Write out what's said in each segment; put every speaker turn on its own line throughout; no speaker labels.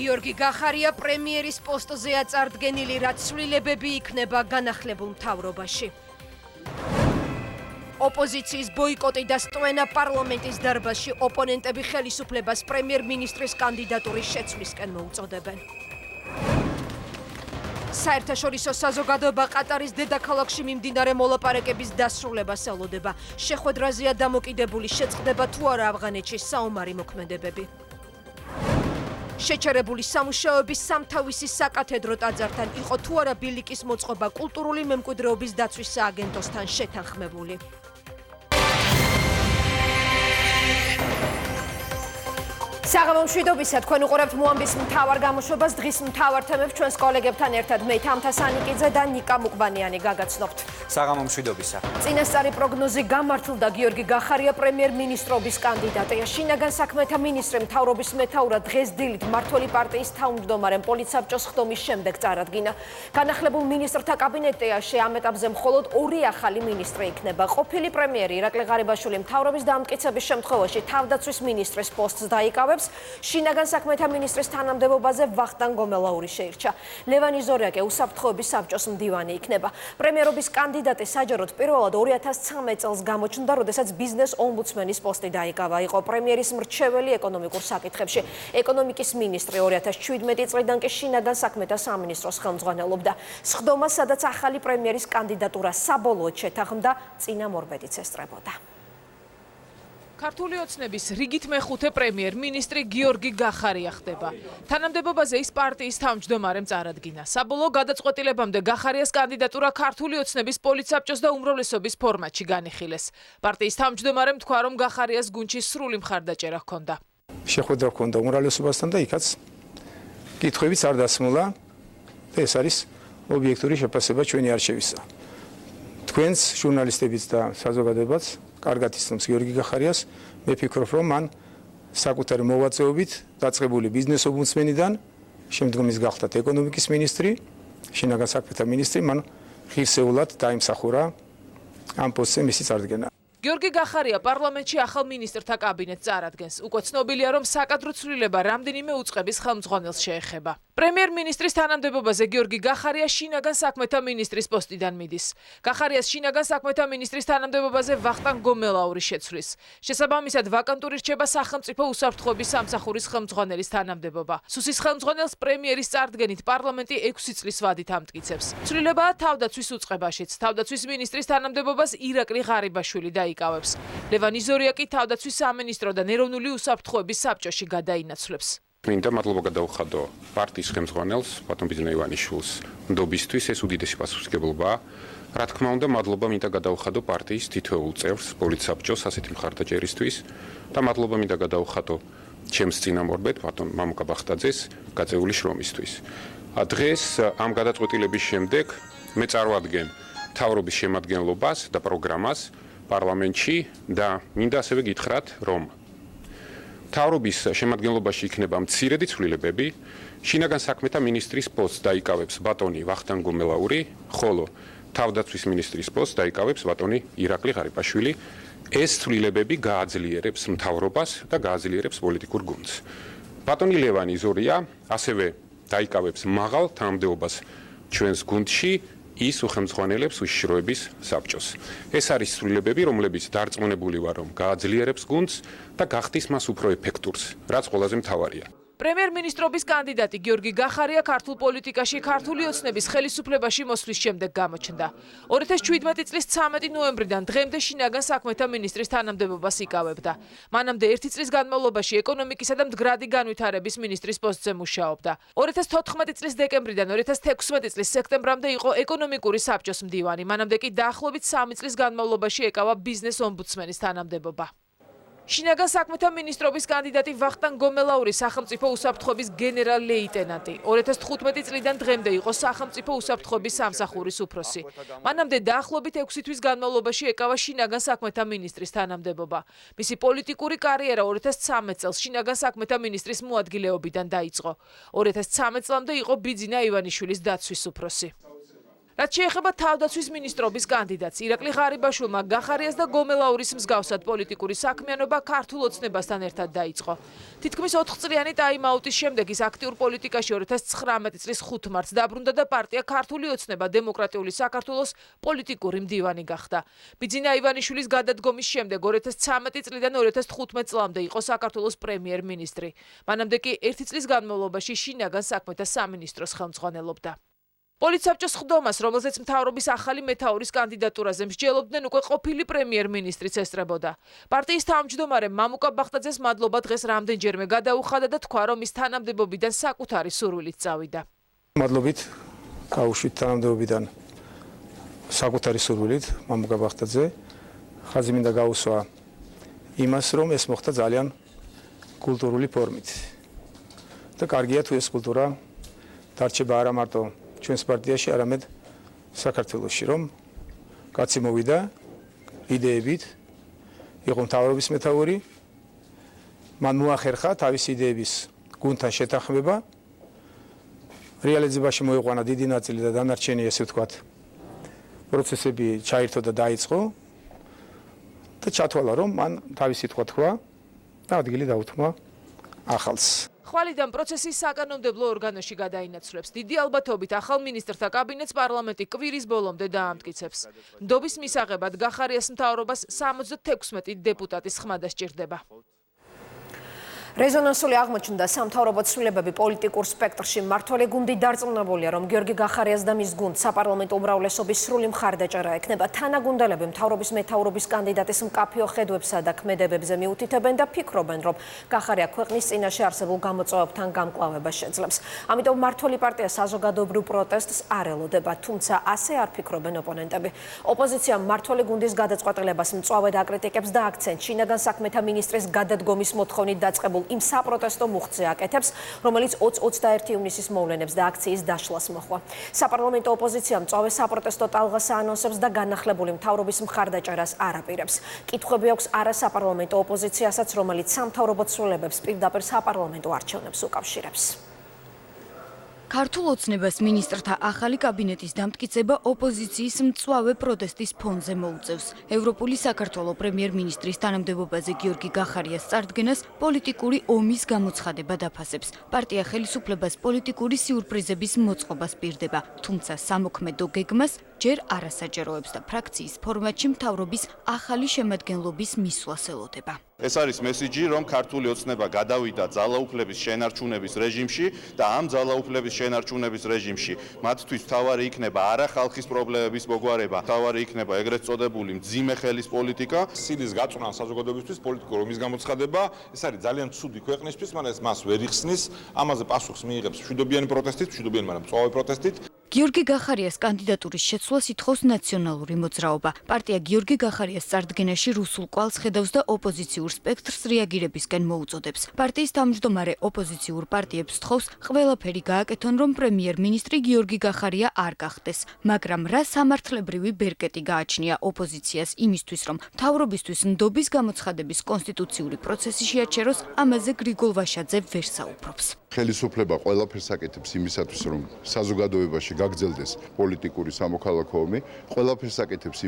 გიორგი გახარია პრემიერის პოსტზეა წარდგენილი, რაც ცვლილებები იქნება განახლებულ მთავრობაში. ოპოზიციის ბოიკოტი და სტვენა პარლამენტის დარბაზში ოპონენტები ხელისუფლებას პრემიერ-მინისტრის კანდიდატურის შეცვლისკენ მოუწოდებენ. საერთაშორისო საზოგადოება ყატარის დედაქალაქში მიმდინარე მოლაპარაკების დასრულებას ელოდება. შეხვედრაზეა დამოკიდებული, შეწყდება თუ არა ავღანეთში საომარი მოქმედებები. შეჩერებული სამუშაოების სამთავისი საკათედრო ტაძართან იყო თუ არა ბილიკის მოწყობა კულტურული მემკვიდრეობის დაცვის სააგენტოსთან შეთანხმებული. საღამომშვიდობისა, თქვენ უყურებთ მოამბის მთავარ გამოშვებას. დღის მთავარ თემებს ჩვენს კოლეგებთან ერთად მე თამთასანიკიძე და ნიკა მუკბანიანი გაგაცნობთ.
საღამომშვიდობისა.
წინასწარი პროგნოზი გამართლდა. გიორგი გახარია პრემიერ-მინისტრობის კანდიდატია. შინაგან საქმეთა მინისტრი მთავრობის მეთაურად დღეს დილით მმართველი პარტიის თავმჯდომარემ პოლიცსაბჭოს ხდომის შემდეგ წარადგინა. განახლებულ მინისტრთა კაბინეტიაში ამ ეტაპზე მხოლოდ 2 ახალი მინისტრი იქნება. ყოფილი პრემიერი ირაკლი ღარიბაშვილი მთავრობის დამტკიცების შემთხვევაში თავდაცვის მინისტრის პოსტს დაიკავებს. შინაგან საქმეთა მინისტრის თანამდებობაზე ვახტანგ გომელაური შეირჩა. ლევანი ზორიაკე უსაფრთხოების საბჭოს მდივანი იქნება. პრემიერობის კანდიდატი საჯაროდ პირველად 2013 წელს გამოჩნდა, როდესაც ბიზნეს ომბუდსმენის პოსტი დაიკავა. იყო პრემიერის მრჩეველი ეკონომიკურ საკითხებში. ეკონომიკის მინისტრი 2017 წლიდან კი შინაგან საქმეთა სამინისტროს ხელმძღვანელობდა. სხდომა, სადაც ახალი პრემიერის კანდიდატურა საბოლოოდ შეთანხმდა, წინამორბედიც ესწრებოდა.
ქართული ოცნების რიგით მეხუთე პრემიერ-მინისტრი გიორგი გახარია ხდება. თანამდებობაზე ის პარტიის თავმჯდომარემ წარადგინა. საბოლოო გადაწყვეტილებამდე გახარიას კანდიდატურა ქართული ოცნების პოლიცსაბჭოს და უმრავლესობის ფორმატში განიხილეს. პარტიის თავმჯდომარემ თქვა, რომ გახარიას გუნდში სრული მხარდაჭერა ჰქონდა.
შეხვედრა ჰქონდა უმრავლესობასთან და იქაც კითხვებიც არ დასმულა და ეს არის ობიექტური შეფასება ჩვენი არჩევისა. თქვენს ჟურნალისტებიც და საზოგადოებაც კარგად ისწრებს გიორგი გახარიას. მე ვფიქრობ, რომ მან საკუთარი მოვაწეობით დაწყებული ბიზნეს ომბუდსმენიდან, შემდგომ ის გახდათ ეკონომიკის მინისტრი, შინაგან საქმეთა მინისტრი, მან ღირსეულად დაიმსახურა ამ პოსტზე მისი წარდგენა.
გიორგი გახარია პარლამენტში ახალ მინისტრთა კაბინეტს წარადგენს. უკვე ცნობილია, რომ საკადრო ცვლილება რამდენიმე უწყების ხელმძღვანელს შეეხება. პრემიერ-მინისტრის თანამდებობაზე გიორგი გახარია შინაგან საქმეთა მინისტრის პოსტიდან მიდის. გახარიას შინაგან საქმეთა მინისტრის თანამდებობაზე ვახტანგ გომელაური შეცვლის. შესაბამისად, ვაკანტური რჩება სახელმწიფო უსაფრთხოების სამსახურის ხელმძღვანელის თანამდებობა. სუსის ხელმძღვანელს პრემიერის წარდგენით პარლამენტი 6 წლის ვადით ამტკიცებს. ცვლილებაა თავდაცვის უწყებაშიც. თავდაცვის მინისტრის თანამდებობას ირაკლი ღარიბაშვილი დაიკავებს. ლევანი ზორიაკი თავდაცვის სამინისტროდან ეროვნული უსაფრთხოების საბჭოში გადაინაცვლებს.
მინდა მადლობა გადავხადო პარტიის ხელმძღვანელს ბატონ ბიძინა ივანიშვილს ნდობისთვის, ეს უდიდესი პასუხისმგებლობაა. რა თქმა უნდა, მადლობა მინდა გადავხადო პარტიის თითოეულ წევრს პოლიცსაბჭოს ასეთი მხარდაჭერისთვის და მადლობა მინდა გადავხადო ჩემს წინამორბედ ბატონ მამუკა ბახტაძეს გაწეული შრომისთვის. დღეს ამ გადაწყვეტილების შემდეგ მე წარვადგენ მთავრობის შემადგენლობას და პროგრამას პარლამენტში და მინდა ასევე გითხრათ, რომ მთავრობის შემადგენლობაში იქნება მცირედი ცვლილებები. შინაგან საქმეთა მინისტრის პოსტს დაიკავებს ბატონი ვახტანგ გომელაური, ხოლო თავდაცვის მინისტრის პოსტს დაიკავებს ბატონი ირაკლი ღარიბაშვილი. ეს ცვლილებები გააძლიერებს მთავრობას და გააძლიერებს პოლიტიკურ გუნდს. ბატონი ლევანი ზორია ასევე დაიკავებს მაღალ თანამდებობას ჩვენს გუნდში. ის უხელმძღვანელებს უშიშროების საბჭოს. ეს არის ცვლილებები, რომლებიც დარწმუნებული ვარ, რომ გააძლიერებს გუნდს და გახდის მას უფრო ეფექტურს, რაც ყველაზე მთავარია.
პრემიერ-მინისტრობის კანდიდატი გიორგი გახარია ქართულ პოლიტიკაში ქართული ოცნების ხელისუფლებაში მოსვლის შემდეგ გამოჩნდა. 2017 წლის 13 ნოემბრიდან დღემდე შინაგან საქმეთა მინისტრის თანამდებობას იკავებდა. მანამდე 1 წლის განმავლობაში ეკონომიკისა და მდგრადი განვითარების მინისტრის პოსტზე მუშაობდა. 2014 წლის დეკემბრიდან 2016 წლის სექტემბრამდე იყო ეკონომიკური საბჭოს მდივანი. მანამდე კი დაახლოებით 3 წლის განმავლობაში ეკავა ბიზნეს ომბუდსმენის თანამდებობა. შინაგან საქმეთა მინისტრობის კანდიდატი ვახტანგ გომელაური სახელმწიფო უსაფრთხოების გენერალ-ლეიტენანტი. 2015 წლიდან დღემდე იყო სახელმწიფო უსაფრთხოების სამსახურის უფროსი. მანამდე დაახლოებით 6 თვის განმავლობაში ეკავა შინაგან საქმეთა მინისტრის თანამდებობა. მისი პოლიტიკური კარიერა 2013 წელს შინაგან საქმეთა მინისტრის მოადგილეობიდან დაიწყო. 2013 წლამდე იყო ბიძინა ივანიშვილის დაცვის უფროსი. რაც შეეხება თავდაცვის მინისტრობის კანდიდატს, ირაკლი ღარიბაშვილმა გახარიას და გომელაურის მსგავსად პოლიტიკური საქმიანობა ქართულ ოცნებასთან ერთად დაიწყო. თითქმის 4 წლიანი ტაიმაუტის შემდეგ ის აქტიურ პოლიტიკაში 2019 წლის 5 მარტს დაბრუნდა და პარტია ქართული ოცნება დემოკრატიული საქართველოს პოლიტიკური მდივანი გახდა. ბიძინა ივანიშვილის გადადგომის შემდეგ 2013 წლიდან 2015 წლამდე იყო საქართველოს პრემიერ-მინისტრი. მანამდე კი 1 წლის განმავლობაში შინაგან საქმეთა სამინისტროს ხელმძღვანელობდა. პოლიცსაბჭოს ხდომას, რომელზეც მთავრობის ახალი მეთაურის კანდიდატურაზე მსჯელობდნენ უკვე ყოფილი პრემიერ-მინისტრიც ესწრებოდა. პარტიის თავმჯდომარე მამუკა ბახტაძეს მადლობა დღეს რამდენჯერმე გადაუხადა და თქვა, რომ ის თანამდებობიდან საკუთარი სურვილით წავიდა.
მადლობით გაუშვით თანამდებობიდან საკუთარი სურვილით მამუკა ბახტაძე. ხაზი მინდა გაუსვა იმას, რომ ეს მოხდა ძალიან კულტურული ფორმით. და კარგია თუ ეს კულტურა დარჩება არა მარტო ჩვენს პარტიაში, არამედ საქართველოში, რომ კაცი მოვიდა იდეებით, იყო მთავრობის მეთაური, მან მოახერხა თავისი იდეების გუნდთან შეთანხმება, რეალიზებაში მოიყვანა დიდი ნაწილი და დანარჩენი, ესე ვთქვათ, პროცესები ჩაირთო და დაიწყო და ჩათვალა, რომ მან თავისი სიტყვა თქვა და ადგილი დაუთმო ახალს.
ხვალიდან პროცესი საკანონმდებლო ორგანოში გადაინაცვლებს. დიდი ალბათობით ახალ მინისტრთა კაბინეტს პარლამენტი კვირის ბოლომდე დაამტკიცებს. ნდობის მისაღებად გახარიას მთავრობას 76 დეპუტატის ხმა დასჭირდება.
რეზონანსული აღმოჩნდა სამთავრობო ცვლილებები პოლიტიკურ სპექტრში. მმართველი გუნდი დარწმუნებულია, რომ გიორგი გახარიას და მის გუნდს საპარლამენტო უმრავლესობის სრული მხარდაჭერა ექნება. თანაგუნდელები მთავრობის მეთაურობის კანდიდატის მკაფიო ხედვებსა და ქმედებებზე მიუთითებენ და ფიქრობენ, რომ გახარია ქვეყნის წინაშე არსებულ გამოწვევებთან გამკლავებას შეძლებს. ამიტომ მმართველი პარტია საზოგადოებრივ პროტესტს არ ელოდება, თუმცა ასე არ ფიქრობენ ოპონენტები. ოპოზიცია მმართველი გუნდის გადაწყვეტილებას მწვავედ აკრიტიკებს და აქცენტს შინაგან საქმეთა მინისტრის გადადგომის მოთხოვნით დაწყებულ იმ საპროტესტო მუხტზე აკეთებს, რომელიც 20-21 ივნისის მოვლენებს და აქციის დაშლას მოჰყვა. საპარლამენტო ოპოზიცია მწვავე საპროტესტო ტალღას აანონსებს და განახლებული მთავრობის მხარდაჭერას არ აპირებს. კითხვები აქვს არასაპარლამენტო ოპოზიციასაც, რომელიც სამთავრობო ცვლილებებს პირდაპირ საპარლამენტო არჩევნებს უკავშირებს.
ქართულ ოცნებას მინისტრთა ახალი კაბინეტის დამტკიცება ოპოზიციის მწვავე პროტესტის ფონზე მოუწევს. ევროპული საქართველოს პრემიერ-მინისტრის თანამდებობაზე გიორგი გახარიას წარდგენას პოლიტიკური ომის გამოცხადება დაფასებს. პარტია ხელისუფლებას პოლიტიკური სიურპრიზების მოწყობას პირდება, თუმცა სამოქმედო გეგმას ჯერ არასაჯაროებს და ფრაქციის ფორმატში მთავრობის ახალი შემადგენლობის მისვლას ელოდება.
ეს არის მესიჯი, რომ ქართული ოცნება გადავიდა ძალაუფლების შენარჩუნების რეჟიმში და ამ ძალაუფლების შენარჩუნების რეჟიმში მათთვის თავარი იქნება არა ხალხის პრობლემების მოგვარება, თავარი იქნება ეგრეთ წოდებული მძიმე ხელის პოლიტიკა.
სილის გაწვნა საზოგადოებისთვის პოლიტიკური ომის გამოცხადება, ეს არის ძალიან ცუდი ქვეყნისთვის, მაგრამ ეს მას ვერ იხსნის, ამაზე პასუხს მიიღებს მშვიდობიანი პროტესტით, მშვიდობიანი, მაგრამ მწვავე პროტესტით.
გიორგი გახარიას კანდიდატურის შეცვლას ითხოვს ნაციონალური მოძრაობა. პარტია გიორგი გახარიას წარდგენაში რუსულ კვალს ხედავს და ოპოზიციურ სპექტრს რეაგირებისკენ მოუწოდებს. პარტიის თავმჯდომარე ოპოზიციურ პარტიებს თხოვს ყველაფერი გააკეთონ, რომ პრემიერ-მინისტრი გიორგი გახარია არ გახდეს. მაგრამ რა სამართლებრივი ბერკეტი გააჩნია ოპოზიციას იმისთვის, რომ მთავრობისთვის ნდობის გამოცხადების კონსტიტუციური პროცესი შეაჩეროს, ამაზე გრიგოლ ვაშაძე ვერ საუბრობს.
ხელისუფლება ყველაფერს აკეთებს იმისათვის, რომ საზოგადოებაში გაგრძელდეს პოლიტიკური სამოქალაქო ომი, ყველაფერს აკეთებს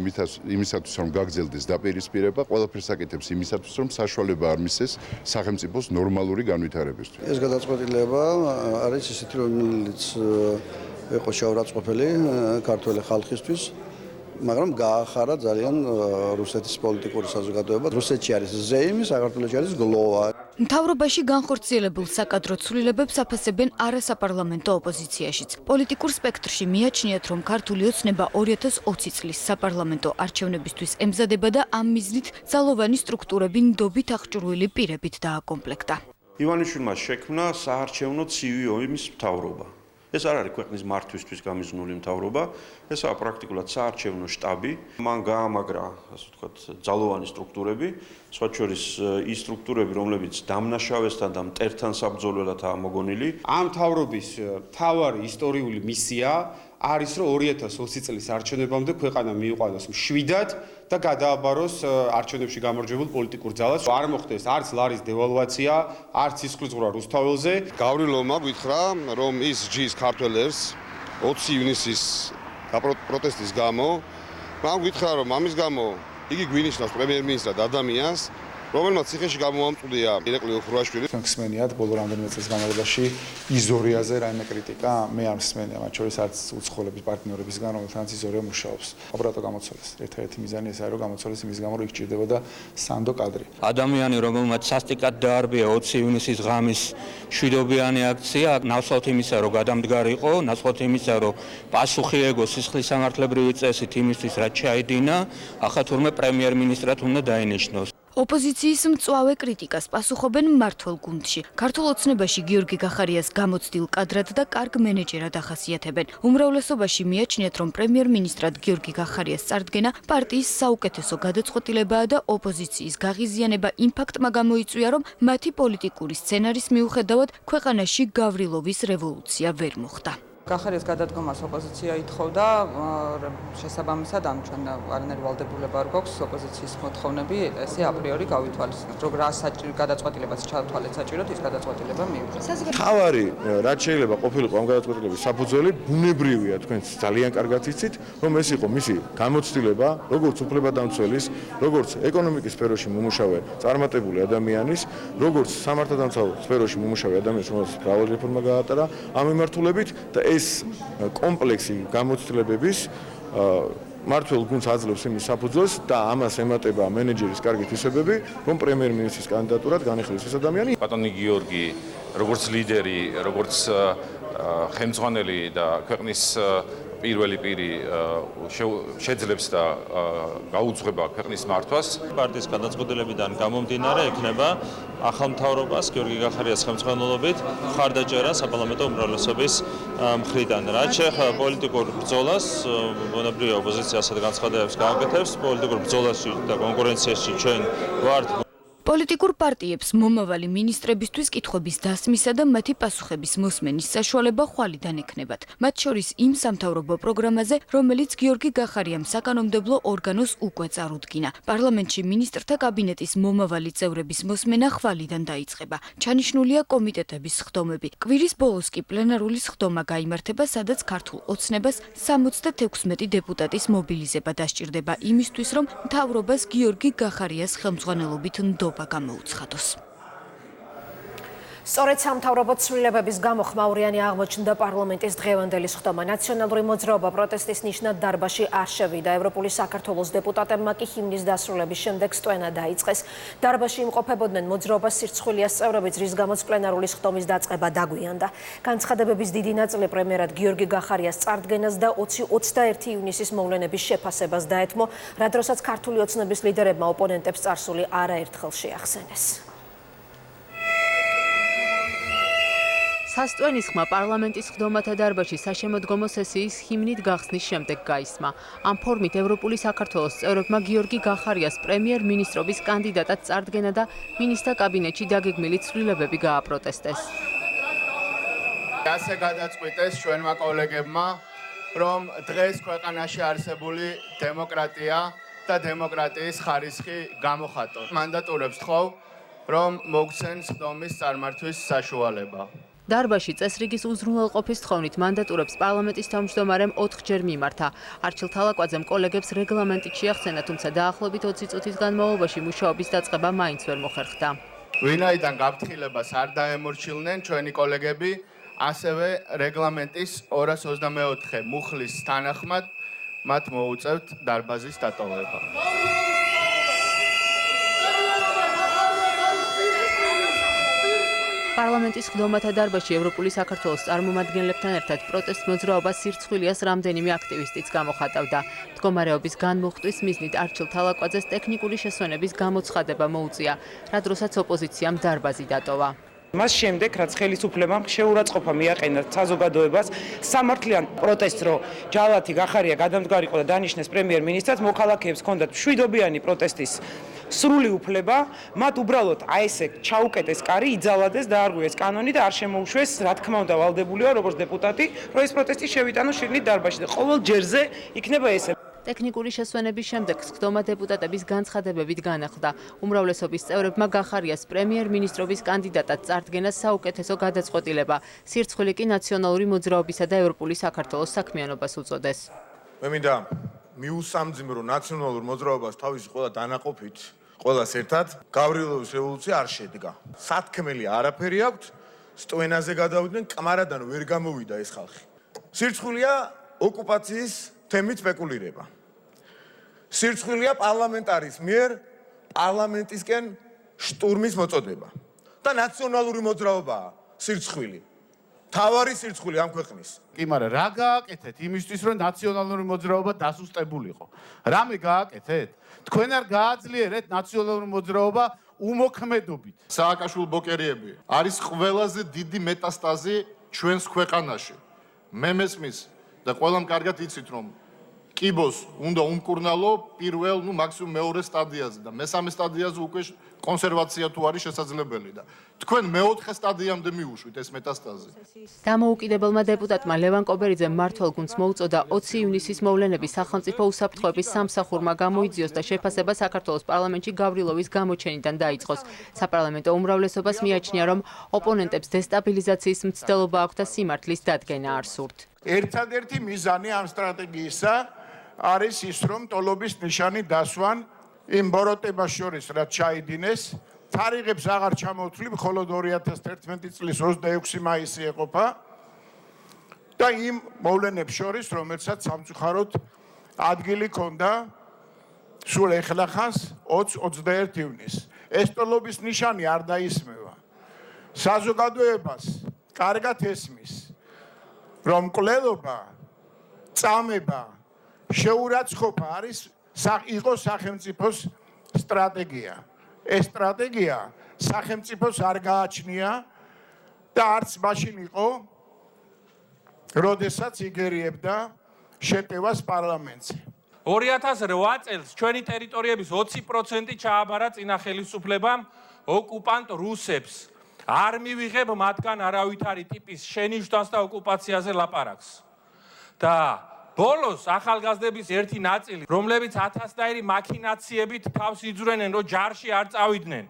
იმისათვის, რომ გაგრძელდეს დაპირისპირება, ყველაფერს აკეთებს იმისათვის, რომ საშუალება არ მისცეს სახელმწიფოს ნორმალური განვითარებისთვის.
ეს გადაწყვეტილება არის ისეთი, რომელიც იყო შეურაცხყოფელი ქართველი ხალხისთვის, მაგრამ გაახარა ძალიან რუსეთის პოლიტიკური საზოგადოება. რუსეთში არის ზეიმი, საქართველოში არის გლოვა.
მთავრობაში განხორციელებულ საკადრო ცვლილებებს აფასებენ არასაპარლამენტო ოპოზიციაშიც. პოლიტიკურ სპექტრში მიაჩნიათ, რომ ქართული ოცნება 2020 წლის საპარლამენტო არჩევნებისთვის ემზადება და ამ მიზნით ძალოვანი სტრუქტურები ნდობით აღჭურვილი პირებით დააკომპლექტა.
ივანიშვილმა შექმნა საარჩევნო ცივი ომის მთავრობა. ეს არ არის ქვეყნის მართვისთვის გამიზნული მთავრობა, ესაა პრაქტიკულად საარჩევნო შტაბი. მან გაამაგრა, ასე ვთქვათ, ძალოვანი სტრუქტურები, სხვათა შორის ის სტრუქტურები, რომლებიც დამნაშავესთან და მტერთან საბრძოლველადაა მოგონილი.
ამ მთავრობის მთავარი ისტორიული მისია არის, რომ 2020 წლის არჩევნებამდე ქვეყანა მიიყვანოს მშვიდად და გადააბაროს არჩევნებში გამარჯვებულ პოლიტიკურ ძალას. არ მოხდეს არც ლარის დევალვაცია, არც სისხლისღვრა რუსთაველზე.
გავრილოვმა გითხრა, რომ ის ჯის ქართველებს 20 ივნისის
პროტესტის გამო. მან გითხრა რომ ამის გამო იგი გვინიშნავს პრემიერ-მინისტრად ადამიანს, რომელმაც ციხეში გამოამწვდია ირაკლი ოხრუაშვილი.
მსმენიათ ბოლო რამდენიმე წელს განმავლობაში იზორიაზე რაიმე კრიტიკა მე არ მსმენია, მათ შორის არც უცხოელების პარტნიორებისგან, რომელთანაც იზორია მუშაობს. ოპერატორ გამოცვალეს. ერთადერთი მიზანი ესაა, რომ გამოცვალეს იმის გამო, რომ იქ ჭირდებოდა სანდო კადრი.
ადამიანი, რომელმაც სასტიკად დაარბია 20 ივნისის ღამის მშვიდობიანი აქცია, ნაცვლად იმისა, რომ გადამდგარი იყო, ნაცვლად იმისა, რომ პასუხი ეგო სისხლის სამართლებრივი წესით იმისთვის, რაც ჩაედინა, ახლა თურმე პრემიერ-მინისტრად უნდა დაინიშნოს.
ოპოზიციის მწვავე კრიტიკას პასუხობენ მმართველ გუნდში. ქართულ ოცნებაში გიორგი გახარიას გამოცდილ კადრად და კარგ მენეჯერად ახასიათებენ. უმრავლესობაში მიაჩნიათ, რომ პრემიერ-მინისტრად გიორგი გახარიას წარდგენა პარტიის საუკეთესო გადაწყვეტილებაა და ოპოზიციის გაღიზიანება იმ ფაქტმა გამოიწვია, რომ მათი პოლიტიკური სცენარის მიუხედავად ქვეყანაში გავრილოვის რევოლუცია ვერ მოხდა.
გახარიას გადადგომას ოპოზიცია ითხოვდა, შესაბამისად ამჩნდა არანაირი ვალდებულება არ გვაქვს ოპოზიციის მოთხოვნები, ესე აპრიორი გავითვალისწინოთ. რომ რა გადაწყვეტილებაც ჩავთვალეთ საჭიროდ, ის გადაწყვეტილება მივიღეთ.
თავარი, რაც შეიძლება ყოფილიყო ამ გადაწყვეტილების საფუძველი, ბუნებრივია, თქვენც ძალიან კარგად იცით, რომ ეს იყო მისი გამოცდილება, როგორც უფლებადამცველის, როგორც ეკონომიკის სფეროში მომუშავე წარმატებული ადამიანის, როგორც სამართალდამცავ სფეროში მომუშავე ადამიანის, რომელსაც მრავალი რეფორმა გაატარა ამ მიმართულებით და ეს კომპლექსი გამოცდილებების მმართველ გუნდს აძლევს იმის საფუძველს და ამას ემატება მენეჯერის კარგი თვისებები, რომ პრემიერ-მინისტრის კანდიდატურად განიხილოს ეს ადამიანი.
ბატონი გიორგი, როგორც ლიდერი, როგორც ხელმძღვანელი და ქვეყნის პირველი პირი შეძლებს და გაუძღვება ქვეყნის მართვას.
პარტიის გადაწყვეტილებიდან გამომდინარე ექნება ახალ მთავრობას გიორგი გახარიას ხელმძღვანელობით მხარდაჭერა საპარლამენტო უმრავლესობის მხრიდან. რაც შეეხება პოლიტიკურ ბრძოლას, ბუნებრივია ოპოზიცია ასეთ განცხადებებს გააკეთებს. პოლიტიკურ ბრძოლაში და კონკურენციაში ჩვენ ვართ.
პოლიტიკურ პარტიებს მომავალი მინისტრებისთვის კითხვების დასმისა და მათი პასუხების მოსმენის საშუალება ხვალიდან ექნებათ. მათ შორის იმ სამთავრობო პროგრამაზე, რომელიც გიორგი გახარიამ საკანონმდებლო ორგანოს უკვე წარუდგინა. პარლამენტში მინისტრთა კაბინეტის მომავალი წევრების მოსმენა ხვალიდან დაიწყება. ჩანიშნულია კომიტეტების სხდომები. კვირის ბოლოს კი პლენარული სხდომა გაიმართება, სადაც ქართულ ოცნებას 76 დეპუტატის მობილიზება დასჭირდება იმისთვის, რომ მთავრობას გიორგი გახარიას ხელმძღვანელობით ნდობა გამოუცხადოს.
სწორედ სამთავრობო ცვლილებების გამო ხმაურიანი აღმოჩნდა პარლამენტის დღევანდელი სხდომა. ნაციონალური მოძრაობა პროტესტის ნიშნად დარბაზში არ შევიდა. ევროპული საქართველოს დეპუტატებმა კი ჰიმნის დასრულების შემდეგ სტვენა დაიწყეს. დარბაზში იმყოფებოდნენ მოძრაობას სირცხვილიას წევრებიც, რის გამოც პლენარული სხდომის დაწყება დაგვიანდა. განცხადებების დიდი ნაწილი პრემიერად გიორგი გახარიას წარდგენას და 20-21 ივნისის მოვლენების შეფასებას დაეთმო, რა დროსაც ქართული ოცნების ლიდერებმა ოპონენტებს წარსული არაერთხელ შეახსენეს.
სასტვენის ხმა პარლამენტის სხდომათა დარბაზში საშემოდგომო სესიის ჰიმნით გახსნის შემდეგ გაისმა. ამ ფორმით ევროპული საქართველოს წევრებმა გიორგი გახარიას პრემიერ-მინისტრობის კანდიდატად წარდგენა და მინისტრთა კაბინეტში დაგეგმილი ცვლილებები გააპროტესტეს.
ასე გადაწყვიტეს ჩვენმა კოლეგებმა, რომ დღეს ქვეყანაში არსებული დემოკრატია და დემოკრატიის ხარისხი გამოხატონ. მანდატურებს თხოვ, რომ მოგცენ სხდომის წარმართვის საშუალება.
დარბაზში წესრიგის უზრუნველყოფის თხოვნით მანდატურებს პარლამენტის თავმჯდომარემ 4-ჯერ მიმართა. არჩილ თალაკვაძემ კოლეგებს რეგლამენტით შეახსენა, თუმცა დაახლოებით 20 წუთის განმავლობაში მუშაობის დაწყება მაინც ვერ მოხერხდა.
ვინაიდან გაფრთხილებას არ დაემორჩილნენ ჩვენი კოლეგები, ასევე რეგლამენტის 224 მუხლის თანახმად მათ მოუწევთ დარბაზის დატოვება.
პარლამენტის სხდომათა დარბაზში ევროპული საქართველოს წარმომადგენლებთან ერთად პროტესტ მოძრაობას სირცხვილიას რამდენიმე აქტივისტიც გამოხატავდა. მდგომარეობის განმუხტვის მიზნით არჩილ თალაკვაძეს ტექნიკური შესვენების გამოცხადება მოუწია, რა დროსაც ოპოზიციამ დარბაზი დატოვა.
მას შემდეგ, რაც ხელისუფლებამ შეურაცხყოფა მიაყენა საზოგადოებას, სამართლიან პროტესტს, რომ ჯალათი გახარია გადამდგარიყო და დანიშნეს პრემიერ-მინისტრად, მოქალაქეებს ჰქონდათ მშვიდობიანი პროტესტის სრული უფლება, მათ უბრალოდ აი ესე ჩაუკეტეს კარი, იძალადეს, დაარღვიეს კანონი და არ შემოუშვეს, რა თქმა უნდა, ვალდებული ვარ როგორც დეპუტატი, რომ ეს პროტესტი შევიტანო შიგნით დარბაზში და ყოველ ჯერზე იქნება ესე.
ტექნიკური შესვენების შემდეგ სხდომა დეპუტატების განცხადებებით განახლდა. უმრავლესობის წევრებმა გახარიას პრემიერ-მინისტრობის კანდიდატად წარდგენას საუკეთესო გადაწყვეტილება. სირცხვილი კი ნაციონალური მოძრაობისა და ევროპული საქართველოს საქმიანობას უწოდეს.
მე მინდა მიუსამძიმრო ნაციონალურ მოძრაობას თავის ყველა დანაყოფით, ყველას ერთად გავრილობის რევოლუცია არ შედგა. სათქმელი არაფერი აქვთ, სტვენაზე გადავიდნენ, კამარადან ვერ გამოვიდა ეს ხალხი. სირცხვილია ოკუპაციის თემით სპეკულირება. სირცხვილია პარლამენტარის მიერ პარლამენტისკენ შტურმის მოწოდება. და ნაციონალური მოძრაობაა სირცხვილი. თავარი სირცხვილი ამ ქვეყნის.
კი, მაგრამ რა გააკეთეთ იმისთვის, რომ ნაციონალური მოძრაობა დასუსტებულიყო? რამე გააკეთეთ? თქვენ არ გააძლიერეთ ნაციონალური მოძრაობა უმოქმედობით.
სააკაშვილ ბოკერიები არის ყველაზე დიდი მეტასტაზი ჩვენს ქვეყანაში. მე მესმის და ყველამ კარგად იცით, რომ კიბოს უნდა უმკურნალო პირველ, მაქსიმუმ მეორე სტადიაზე და მესამე სტადიაზე უკვე კონსერვაცია თუ არის შესაძლებელი და თქვენ მეოთხე სტადიამდე მიუშვით ეს მეტასტაზი.
დამოუკიდებელმა დეპუტატმა ლევან კობერიძემ მმართველ გუნდს მოუწოდა 20 ივნისის მოვლენების სახელმწიფო უსაფრთხოების სამსახურმა გამოიძიოს და შეფასება საქართველოს პარლამენტში გავრილოვის გამოჩენიდან დაიწყოს. საპარლამენტო უმრავლესობას მიაჩნია, რომ ოპონენტებს დესტაბილიზაციის მცდელობა აქვთ და სიმართლის დადგენა არ სურთ.
ერთადერთი მიზანი ამ სტრატეგიისა არის ის, რომ ტოლობის ნიშანი დასვან იმ ბოროტებას შორის, რაც ჩაიდინეს, თარიღებს აღარ ჩამოვთვლი, მხოლოდ 2011 წლის 26 მაისი ეყოფა და იმ მოვლენებს შორის, რომელსაც სამწუხაროდ ადგილი ჰქონდა სულ ეხლახანს 20-21 ივნისს. ეს ტოლობის ნიშანი არ დაისმევა. საზოგადოებას კარგად ესმის, რომ მკვლელობა, წამება, შეურაცხყოფა არის იყო სახელმწიფოს სტრატეგია. ეს სტრატეგია სახელმწიფოს არ გააჩნია და არც მაშინ იყო, როდესაც იგერიებდა შეტევას პარლამენტზე.
2008 წელს ჩვენი ტერიტორიების 20% ჩააბარა წინა ხელისუფლებამ ოკუპანტ რუსებს. არ მივიღებ მათგან არავითარი ტიპის შენიშვნას და ოკუპაციაზე ლაპარაკს. და ბოლოს ახალგაზრდების ერთი ნაწილი, რომლებიც 1000-ნაირი მაქინაციებით თავს იძვრენენ, რომ ჯარში არ წავიდნენ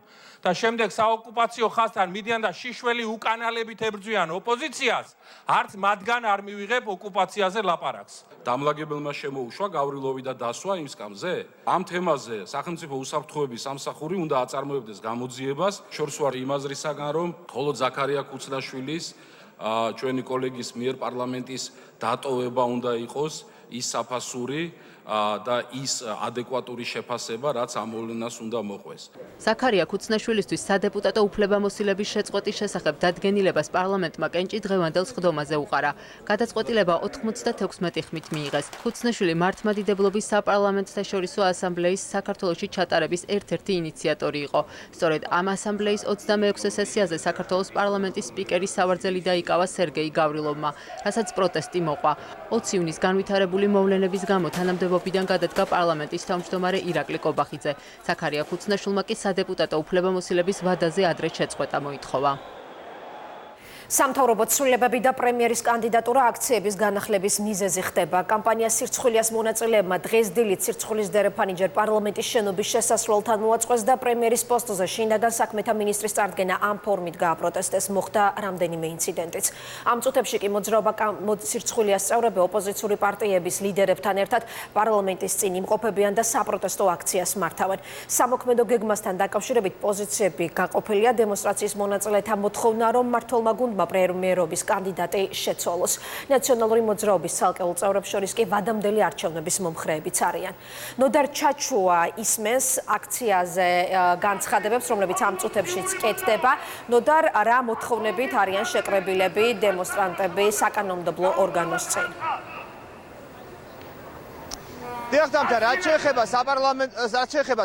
და შემდეგ საოკუპაციო ხაზთან მიდიან და შიშველი უკანალებით ებრძვიან ოპოზიციას, არც მათგან არ მივიღებ ოკუპაციაზე ლაპარაკს.
დამლაგებელმა შემოუშვა გავრილოვი და დასვა იმ სკამზე. ამ თემაზე სახელმწიფო უსაფრთხოების სამსახური უნდა აწარმოებდეს გამოძიებას. შორს ვარ იმ აზრისაგან, რომ მხოლოდ ზაქარია ქუცნაშვილის ჩვენი კოლეგის მიერ პარლამენტის დატოვება უნდა იყოს ის საფასური და ის ადეკვატური შეფასება, რაც ამ მოვლენას უნდა მოყვეს.
ზაქარია ქუცნაშვილისთვის სადეპუტატო უფლებამოსილების შეწყვეტის შესახებ დადგენილებას პარლამენტმა კენჭი დღევანდელ სხდომაზე უყარა. გადაწყვეტილება 96 ხმით მიიღეს. ქუცნაშვილი მართლმადიდებლობის საპარლამენტთაშორისო ასამბლეის საქართველოში ჩატარების ერთ-ერთი ინიციატორი იყო. სწორედ ამ ასამბლეის 26 სესიაზე საქართველოს პარლამენტის სპიკერის სავარძელი დაიკავა სერგეი გავრილოვმა, რასაც პროტესტი მოყვა. 20 ივნის განვითარებული მოვლენების გამო თანამდებობიდან გადადგა პარლამენტის თავმჯდომარე ირაკლი კობახიძე. ზაქარია ქუცნაშვილმა კი სადეპუტატო უფლებამოსილების ვადაზე ადრე შეწყვეტა მოითხოვა.
სამთავრობო ცვლილებები და პრემიერის კანდიდატურა აქციების განახლების მიზეზი ხდება. კამპანია სირცხვილიას მონაწილეებმა დღეს დილით სირცხვილის დერეფანი ჯერ პარლამენტის შენობის შესასვლელთან მოაწყვეს და პრემიერის პოსტზე შინაგან საქმეთა მინისტრის წარდგენა ამ ფორმით გააპროტესტეს. მოხდა რამდენიმე ინციდენტიც. ამ წუთებში კი მოძრაობა სირცხვილიას წევრები ოპოზიციური პარტიების ლიდერებთან ერთად პარლამენტის წინ იმყოფებიან და საპროტესტო აქციას მართავენ. სამოქმედო გეგმასთან დაკავშირებით პოზიციები გაყოფილია. დემონსტრაციის მონაწილეთა მოთხოვნა, რომ მმართველმა გუნდმა პრემიერობის კანდიდატი შეცვალოს. ნაციონალური მოძრაობის ცალკეულ წევრებს შორის კი ვადამდელი არჩევნების მომხრეებიც არიან. ნოდარ ჩაჩუა ისმენს აქციაზე განცხადებებს, რომლებიც ამ წუთებშიც კეთდება. ნოდარ, რა მოთხოვნებით არიან შეკრებილები დემონსტრანტები საკანონმდებლო ორგანოს წინ?
რაც შეეხება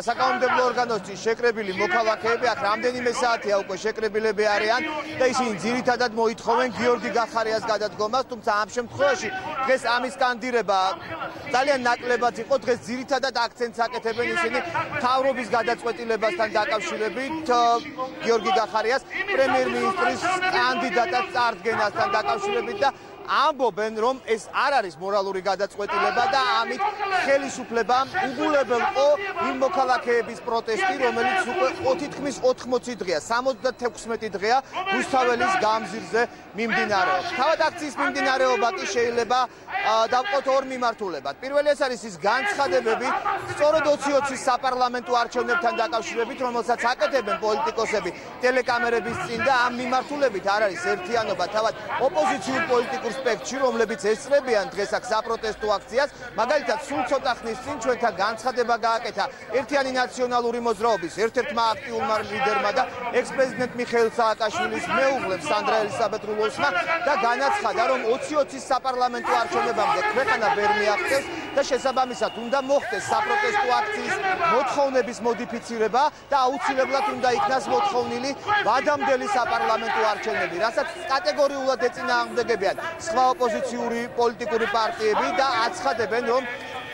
საკანონმდებლო ორგანოსის შეკრებილი მოქალაქეები, აქ რამდენიმე საათია უკვე შეკრებილები არიან და ისინი ძირითადად მოითხოვენ გიორგი გახარიას გადადგომას, თუმცა ამ შემთხვევაში დღეს ამის სკანდირება ძალიან ნაკლებად იყო. დღეს ძირითადად აქცენტს აკეთებენ ისინი მთავრობის გადაწყვეტილებასთან დაკავშირებით გიორგი გახარიას პრემიერ-მინისტრის კანდიდატად წარდგენასთან დაკავშირებით და ამბობენ, რომ ეს არ არის მორალური გადაწყვეტილება და ამით ხელისუფლებამ უგულებელყო იმ მოქალაქეების პროტესტი, რომელიც უკვე თითქმის 80 დღეა, 76 დღეა რუსთაველის გამზირზე მიმდინარეობს. თავად აქციის მიმდინარეობა კი შეიძლება დავყოთ ორ მიმართულებად. პირველი ეს არის ის განცხადებები, სწორედ 2020 საპარლამენტო არჩევნებთან დაკავშირებით, რომელსაც აკეთებენ პოლიტიკოსები ტელეკამერების წინ და ამ მიმართულებით არ არის ერთიანობა თავად ოპოზიციურ პოლიტიკურ სპექტრში, რომლებიც ესწრებიან დღეს აქ საპროტესტო აქციას. მაგალითად, სულ ცოტა ხნის წინ ჩვენთან განცხადება გააკეთა ერთიანი ნაციონალური მოძრაობის ერთ-ერთმა აქტიურმა ლიდერმა და ექს-პრეზიდენტ მიხეილ სააკაშვილის მეუღლემ სანდრა ელისაბედრულოსმა და განაცხადა, რომ 2020 საპარლამენტო არჩევნებამდე ქვეყანა ვერ მიაღწევს და შესაბამისად უნდა მოხდეს საპროტესტო აქციის მოთხოვნების მოდიფიცირება და აუცილებლად უნდა იქნას მოთხოვნილი ვადამდელი საპარლამენტო არჩევნები, რასაც კატეგორიულად ეწინააღმდეგებიან სხვა ოპოზიციური პოლიტიკური პარტიები და აცხადებენ, რომ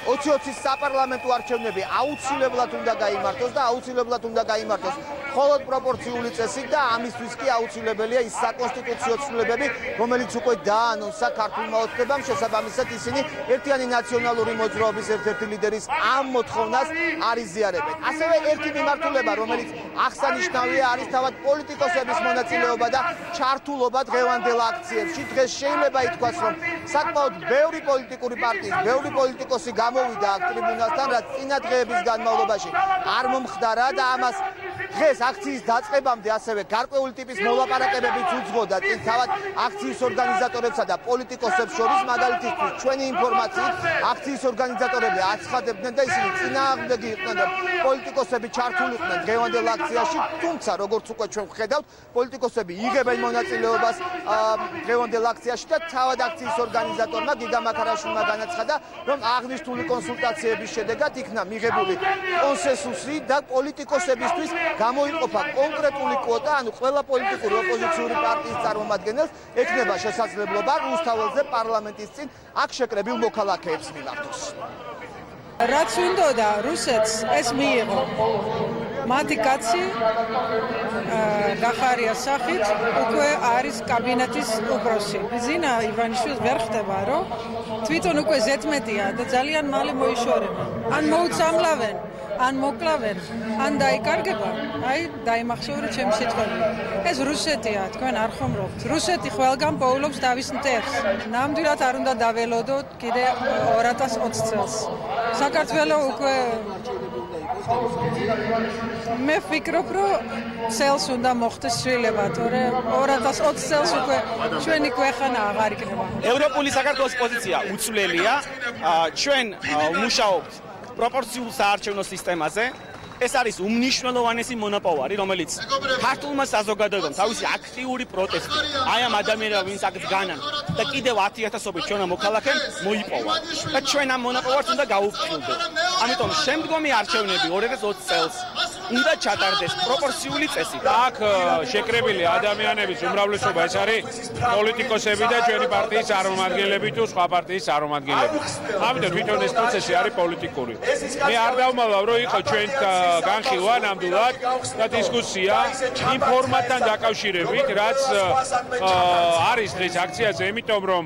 2020 საპარლამენტო არჩევნები აუცილებლად უნდა გაიმართოს და აუცილებლად უნდა გაიმართოს მხოლოდ პროპორციული წესით და ამისთვის კი აუცილებელია ის საკონსტიტუციო ცვლილებები, რომელიც უკვე დაანონსა ქართულმა ოცნებამ, შესაბამისად ისინი ერთიანი ნაციონალური მოძრაობის ერთ-ერთი ლიდერის ამ მოთხოვნას არ იზიარებენ. ასევე ერთი მიმართულება, რომელიც აღსანიშნავია, არის თავად პოლიტიკოსების მონაწილეობა და ჩართულობა დღევანდელ აქციებში. დღეს შეიძლება ითქვას, რომ საკმაოდ ბევრი პოლიტიკური პარტიის, ბევრი პოლიტიკოსი გამოვიდა აქ ტრიბუნასთან, რაც წინა დღეების განმავლობაში არ მომხდარა და ამას დღეს აქციის დაწყებამდე ასევე გარკვეული ტიპის მოლაპარაკებებიც უძღოდა წინ თავად აქციის ორგანიზატორებსა და პოლიტიკოსებს შორის. მაგალითისთვის ჩვენი ინფორმაციით აქციის ორგანიზატორები აცხადებდნენ და ისინი წინააღმდეგი იყვნენ, რომ პოლიტიკოსები ჩართულიყვნენ დღევანდელ აქციაში, თუმცა როგორც უკვე ჩვენ ვხედავთ, პოლიტიკოსები იღებენ მონაწილეობას დღევანდელ აქციაში და თავად აქციის ორგანიზატორმა გიგა მაქარაშვილმა განაცხადა, რომ აღნიშნული კონსულტაციების შედეგად იქნა მიღებული კონსენსუსი და პოლიტიკოსებისთვის გამოიყოფა კონკრეტული კვოტა, ანუ ყველა პოლიტიკური ოპოზიციური პარტიის წარმომადგენელს ექნება შესაძლებლობა რუსთაველზე პარლამენტის წინ აქ შეკრებილ მოქალაქეებს მიმართოს.
რაც უნდოდა რუსეთს ეს მიიღო. მათი კაცი გახარიას სახით უკვე არის კაბინეტის უფროსი. ზინა ივანიშვილს ვერ ხდება, რომ თვითონ უკვე ზედმეტია და ძალიან მალე მოიშორება. ან მოუწამლავენ, ან მოკლავენ, ან დაიკარგება, აი დაიმახსოვრე ჩემი სიტყვები. ეს რუსეთია, თქვენ არ ხომრობთ. რუსეთი ყველგან პოულობს თავის მტერს. ნამდვილად არ უნდა დაველოდოთ კიდე 2020 წელს. საქართველოს უკვე მე ვფიქრობ, რომ წელს უნდა მოხდეს ცვლილება, თორემ 2020 წელს უკვე ჩვენი ქვეყანა აღარ იქნება.
ევროპული საქართველოს პოზიცია უცვლელია. ჩვენ ვმუშაობთ პროპორციულ საარჩევნო სისტემაზე. ეს არის უმნიშვნელოვანესი მონოპოვარი, რომელიც ქართულმა საზოგადოებამ თავისი აქტიური პროტესტი აი ამ ადამიანებმა, ვინც აქ დგანან და კიდევ 10,000-ობით ჩვენმა მოქალაქემ მოიპოვა და ჩვენ ამ მონოპოვარს უნდა გავუფრთხილდეთ. ამიტომ შემდგომი არჩევნები 2020 წელს უნდა ჩატარდეს პროპორციული წესით.
აქ შეკრებილი ადამიანების უმრავლესობა ეს არის პოლიტიკოსები და ჩვენი პარტიის წარმომადგენლები თუ სხვა პარტიის წარმომადგენლები. ამიტომ თვითონ ეს პროცესი არის პოლიტიკური. მე არ დავმალავ, რომ იყო ჩვენ განხილვა ნამდვილად და დისკუსია იმ ფორმატთან დაკავშირებით, რაც არის დღეს აქციაზე, იმიტომ რომ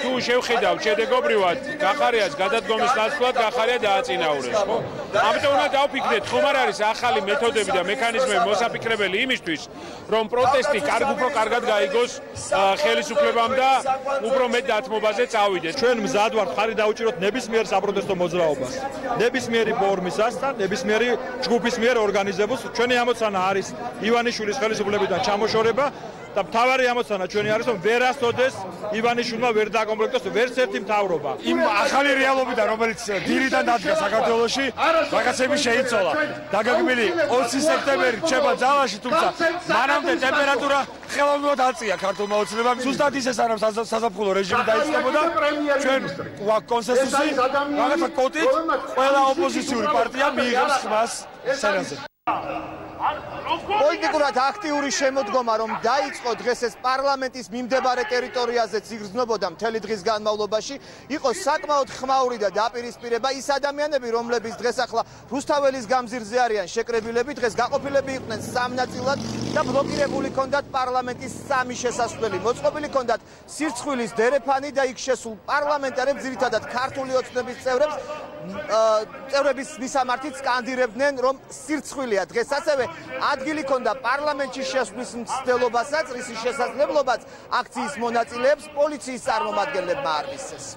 თუ შევხედავთ შედეგობრივად გახარიას გადადგომის ნაცვლად გახარია დააწინაურეს, ხო? ამიტომ უნდა დავფიქრდეთ, ხომ არ არის ახალი მეთოდები და მექანიზმები მოსაფიქრებელი იმისთვის, რომ პროტესტი უფრო კარგად გაიგოს ხელისუფლებამ და უფრო მეტ დათმობაზე წავიდეს.
ჩვენ მზად ვართ ხარი დაუჭიროთ ნებისმიერ საპროტესტო მოძრაობას. ნებისმიერი ფორმისას და ნებისმიერი ჯგუფის მიერ ორგანიზებულს. ჩვენი ამოცანა არის ივანიშვილის ხელისუფლებიდან ჩამოშორება და მთავარი ამოცანა ჩვენი არის, რომ ვერასოდეს ივანიშვილმა ვერ დაკომპლექტოს ვერც ერთი მთავრობა. იმ ახალი რეალობიდან, რომელიც დილიდან დადგა საქართველოში, რაღაცები შეიცვალა. დაგეგმილი 20 სექტემბერი რჩება ძალაში, თუმცა მანამდე ტემპერატურა ხელოვნურად აწია ქართულმა ოცნებამ. ზუსტად ისე სანამ საზაფხულო რეჟიმი დაიწყებოდა, ჩვენ კონსენსუსი რაღაცა კოტით ყველა ოპოზიციური პარტია მიიღებს ხმას სენაზე.
პოლიტიკურად აქტიური შემოდგომა, რომ დაიწყო დღეს ეს პარლამენტის მიმდებარე ტერიტორიაზეც იგრძნობოდა მთელი დღის განმავლობაში, იყო საკმაოდ ხმაური და დაპირისპირება. ის ადამიანები, რომლებიც დღეს ახლა რუსთაველის გამზირზე არიან შეკრებილები, დღეს გაყოფილები იყვნენ სამ ნაწილად და ბლოკირებული ჰქონდათ პარლამენტის 3 შესასვლელი. მოწყობილი ჰქონდათ სირცხვილის დერეფანი და იქ შესულ პარლამენტარებს ძირითადად ქართული ოცნების წევრების მისამართით სკანდირებდნენ, რომ სირცხვილია. დღეს ასევე ადგილი ჰქონდა პარლამენტში შესვლის მცდელობასაც, რისი შესაძლებლობაც აქციის მონაწილეებს პოლიციის წარმომადგენლებმა არ მისცეს.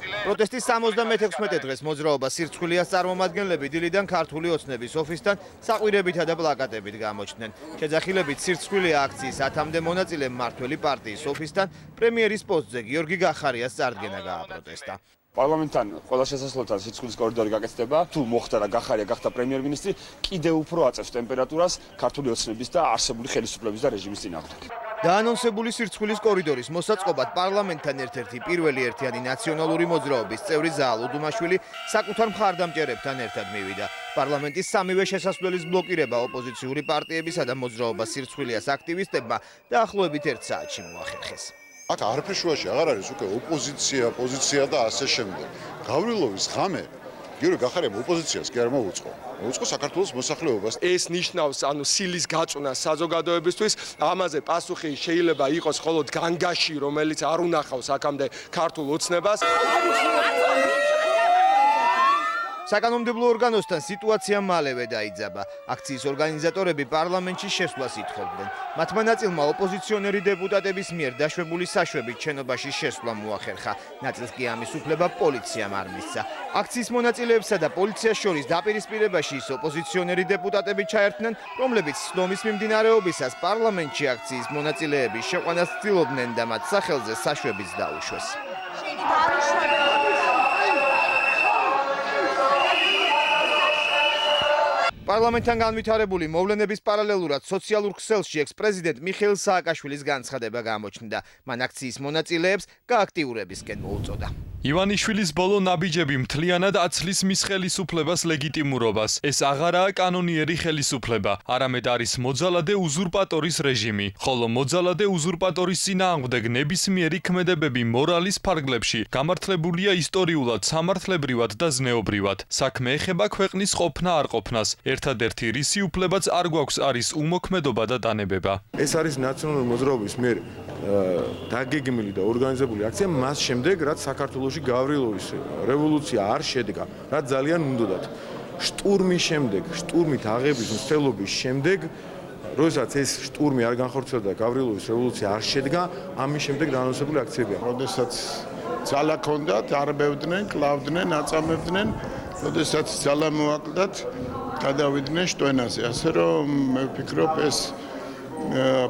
პროტესტის 76 დღეს მოძრაობა სირცხვილიას წარმომადგენლები დილიდან ქართული ოცნების ოფისთან საყვირებითა და პლაკატებით გამოჩნდნენ. შეძახილებით სირცხვილია აქციის 10-მდე მონაწილემ მმართველი პარტიის ოფისთან პრემიერის პოსტზე გიორგი გახარიას წარდგენა გააპროტესტა.
პარლამენტთან ყველა შესასვლელთან სირცხვილის კორიდორი გაკეთდება. თუ მოხდა და გახარია გახდა პრემიერ-მინისტრი, კიდევ უფრო აწევს ტემპერატურას ქართული ოცნების და არსებული ხელისუფლების და რეჟიმის წინააღმდეგ. დაანონსებული სირცხვილის კორიდორის მოსაწყობად პარლამენტთან ერთ-ერთი პირველი ერთიანი ნაციონალური მოძრაობის წევრი ზაალ უდუმაშვილი საკუთარ მხარდამჭერებთან ერთად მივიდა. პარლამენტის სამივე შესასვლელის ბლოკირება ოპოზიციური პარტიებისა და მოძრაობა სირცხვილიას აქტივისტებმა დაახლოებით 1 საათში მოახერხეს.
აქ არაფერ შუაში აღარ არის უკვე ოპოზიცია, პოზიცია და ასე შემდეგ. გავრილოვის ღამე გიორგი გახარიამ ოპოზიციას კი არ მოუწყო. მოუწყო საქართველოს მოსახლეობას.
ეს ნიშნავს სილის გაწვნა საზოგადოებისთვის. ამაზე პასუხი შეიძლება იყოს მხოლოდ განგაში, რომელიც არ უნახავს აქამდე ქართულ ოცნებას.
საკანონმდებლო ორგანოსთან სიტუაცია მალევე დაიძაბა. აქციის ორგანიზატორები პარლამენტში შესვლას ითხოვდნენ. მათმა ნაწილმა ოპოზიციონერი დეპუტატების მიერ დაშვებული საშვებით შენობაში შესვლა მოახერხა. ნაწილს კი ამის უფლება პოლიციამ არ მისცა. აქციის მონაწილეებსა და პოლიციას შორის დაპირისპირებაში ის ოპოზიციონერი დეპუტატები ჩაერთნენ, რომლებიც ცდომის მიმდინარეობისას პარლამენტში აქციის მონაწილეების შეყვანას ცდილობდნენ და მათ სახელზე საშვებიც დაუშვეს. პარლამენტთან განვითარებული მოვლენების პარალელურად სოციალურ ქსელში ექს-პრეზიდენტ მიხეილ სააკაშვილის განცხადება გამოჩნდა. მან აქციის მონაწილეებს გააქტიურებისკენ მოუწოდა.
ივანიშვილის ბოლო ნაბიჯები მთლიანად აცლის მის ხელისუფლებას ლეგიტიმურობას. ეს აღარაა კანონიერი ხელისუფლება, არამედ არის მოძალადე უზურპატორის რეჟიმი, ხოლო მოძალადე უზურპატორის წინააღმდეგ ნებისმიერი ქმედებები მორალის ფარგლებში გამართლებულია ისტორიულად, სამართლებრივად და ზნეობრივად. საქმე ეხება ქვეყნის ყოფნა არ ყოფნას. ერთადერთი რისი უფლებაც არ გვაქვს არის უმოქმედობა და დანებება.
ეს არის ნაციონალური მოძრაობის მიერ დაგეგმილი და ორგანიზებული აქცია მას შემდეგ, რაც საქართველოში გავრილოვის რევოლუცია არ შედგა, რაც ძალიან უნდათ. შტურმის შემდეგ, შტურმით აღების მცდელობის შემდეგ, როდესაც ეს შტურმი არ განხორციელდა და გავრილოვის რევოლუცია არ შედგა, ამის შემდეგ დაანონსებული აქციებია.
როდესაც ძალა ჰქონდათ, არბევდნენ, კლავდნენ, აწამებდნენ, როდესაც ძალა მოაკლდათ, გადავიდნენ შტვენაზე. ასე რომ მე ვფიქრობ ეს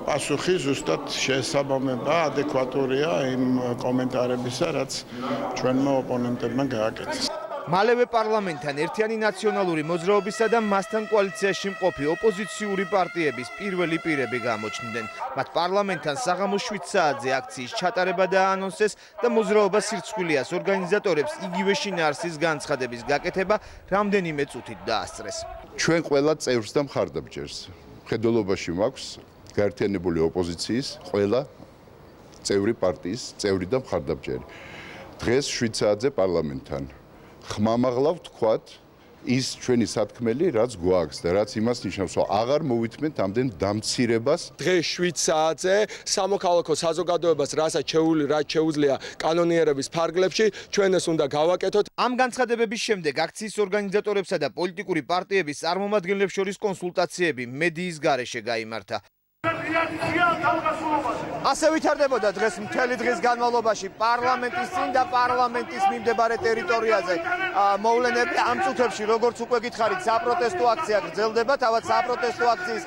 პასუხი ზუსტად შესაბამება ადეკვატურია იმ კომენტარებისა, რაც ჩვენმა ოპონენტებმა გააკეთეს.
მალევე პარლამენტთან ერთიანი ნაციონალური მოძრაობისა და მასთან კოალიციაში მყოფი ოპოზიციური პარტიების პირველი პირები გამოჩნდნენ. მათ პარლამენტთან საღამოს 7 საათზე აქციის ჩატარება დაანონსეს და მოძრაობა სირცხვილიას ორგანიზატორებს იგივე შინაარსის განცხადების გაკეთება რამდენიმე წუთით დაასწრეს.
ჩვენ ყველა წევრს და მხარდამჭერს მხედველობაში მაქვს გაერთიანებული ოპოზიციის ყველა წევრი პარტიის წევრი და მხარდამჭერი. დღეს 7 საათზე პარლამენტთან ხმამაღლა ვთქვათ ის ჩვენი სათქმელი, რაც გვაქვს და რაც იმას ნიშნავს, რომ აღარ მოვითმენთ ამდენ დამცირებას.
დღეს 7 საათზე სამოქალაქო საზოგადოებას რასაც შეუძლია კანონიერების ფარგლებში, ჩვენ ეს უნდა გავაკეთოთ.
ამ განცხადებების შემდეგ აქციის ორგანიზატორებსა და პოლიტიკური პარტიების წარმომადგენლებს შორის კონსულტაციები მედიის გარეშე გაიმართა. ასე ვითარდებოდა დღეს მთელი დღის განმავლობაში პარლამენტის წინ და პარლამენტის მიმდებარე ტერიტორიაზე მოვლენები. ამ წუთებში, როგორც უკვე გითხარით, საპროტესტო აქცია გრძელდება, თავად საპროტესტო აქციის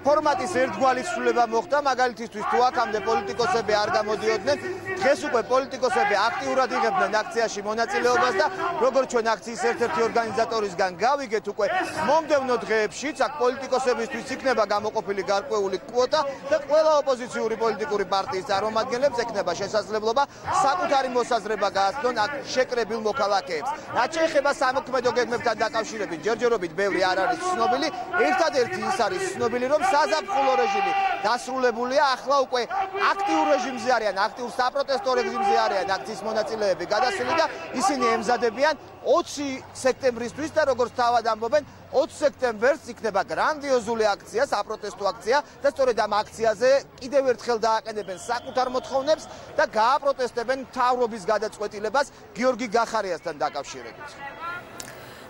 ფორმატის ერთგვარი ცვლილება მოხდა, მაგალითისთვის თუ აქამდე პოლიტიკოსები არ გამოდიოდნენ, დღეს უკვე პოლიტიკოსები აქტიურად იღებდნენ აქციაში მონაწილეობას და როგორც ჩვენ აქციის ერთ-ერთი ორგანიზატორისგან გავიგეთ, უკვე მომდევნო დღეებშიც აქ პოლიტიკოსებისთვის იქნება გამოყოფილი გარკვეული კვოტა და ყველა ოპოზიციური პოლიტიკური პარტიის წარმომადგენლებს ექნება შესაძლებლობა საკუთარი მოსაზრება გააცნონ აქ შეკრებილ მოქალაქეებს. რაც შეეხება სამოქმედო გეგმებთან დაკავშირებით, ჯერჯერობით ბევრი არ არის ცნობილი, ერთადერთი ის არის ცნობილი, რომ საზაფხულო რეჟიმი დასრულებულია, ახლა უკვე აქტიურ რეჟიმზე არიან, აქტიურ საპროტესტო რეჟიმზე არიან აქციის მონაწილეები გადასული და ისინი ემზადებიან 20 სექტემბრისთვის და როგორც თავად ამბობენ 20 სექტემბერს იქნება გრანდიოზული აქცია, საპროტესტო აქცია და სწორედ ამ აქციაზე კიდევ ერთხელ დააყენებენ საკუთარ მოთხოვნებს და გააპროტესტებენ მთავრობის გადაწყვეტილებას გიორგი გახარიასთან დაკავშირებით.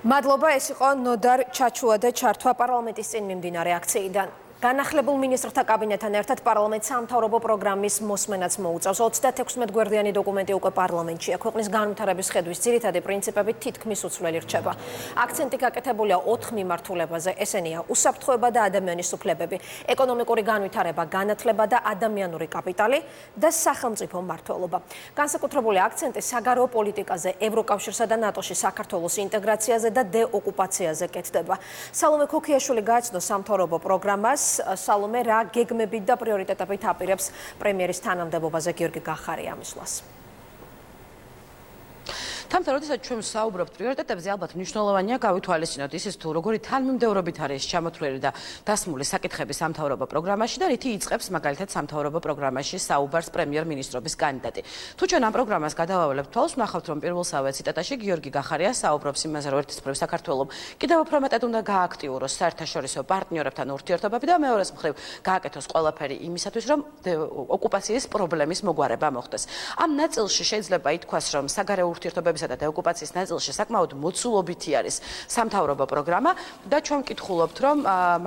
მადლობა, ეს იყო ნოდარ ჩაჩუადა ჩართვა პარლამენტის წინ მიმდინარე აქციიდან. განახლებულ მინისტრთა კაბინეტთან ერთად პარლამენტს სამთავრობო პროგრამის მოსმენაც მოუწევს. 36 გვერდიანი დოკუმენტი უკვე პარლამენტშია. ქვეყნის განვითარების ხედვის ძირითადი პრინციპები თითქმის უცვლელი რჩება. აქცენტი გაკეთებულია 4 მიმართულებაზე. ესენია უსაფრთხოება და ადამიანის უფლებები, ეკონომიკური განვითარება, განათლება და ადამიანური კაპიტალი და სახელმწიფო მმართველობა. განსაკუთრებული აქცენტი საგარეო პოლიტიკაზე, ევროკავშირსა და ნატოში, საქართველოს ინტეგრაციაზე და დეოკუპაციაზე კეთდება. სალომე ქოქიაშვილი გააცნო სამთავრობო პროგრამას. სალომე, რა გეგმებით და პრიორიტეტებით აპირებს პრემიერის თანამდებობაზე გიორგი გახარია ამისვლას?
თამთა, როდესაც ჩვენ ვსაუბრობთ პრიორიტეტებზე, ალბათ მნიშვნელოვანია გავითვალისწინოთ ისიც თუ როგორი თანმიმდევრობით არის ჩამოთვლილი და დასმული საკითხები სამთავრობო პროგრამაში და რითი იწყებს მაგალითად სამთავრობო პროგრამაში საუბარს პრემიერ-მინისტრობის კანდიდატი. თუ ჩვენ ამ პროგრამას გადავავალებთ თვალს, ვნახავთ, რომ პირველსავე ციტატაში გიორგი გახარია საუბრობს იმაზე, რომ ერთის მხრივ საქართველოს კიდევ უფრო მეტად უნდა გააქტიუროს საერთაშორისო პარტნიორებთან ურთიერთობები და მეორეს მხრივ გააკეთოს ყველაფერი იმისათვის, რომ ოკუპაციის პრობლემის მოგვარება მოხდეს. ამ ნაწილში შეიძლება ითქვას, რომ საგარეო ურთიერთობები და დეოკუპაციის ნაწილში საკმაოდ მოცულობითი არის სამთავრობო პროგრამა და ჩვენ ვკითხულობთ, რომ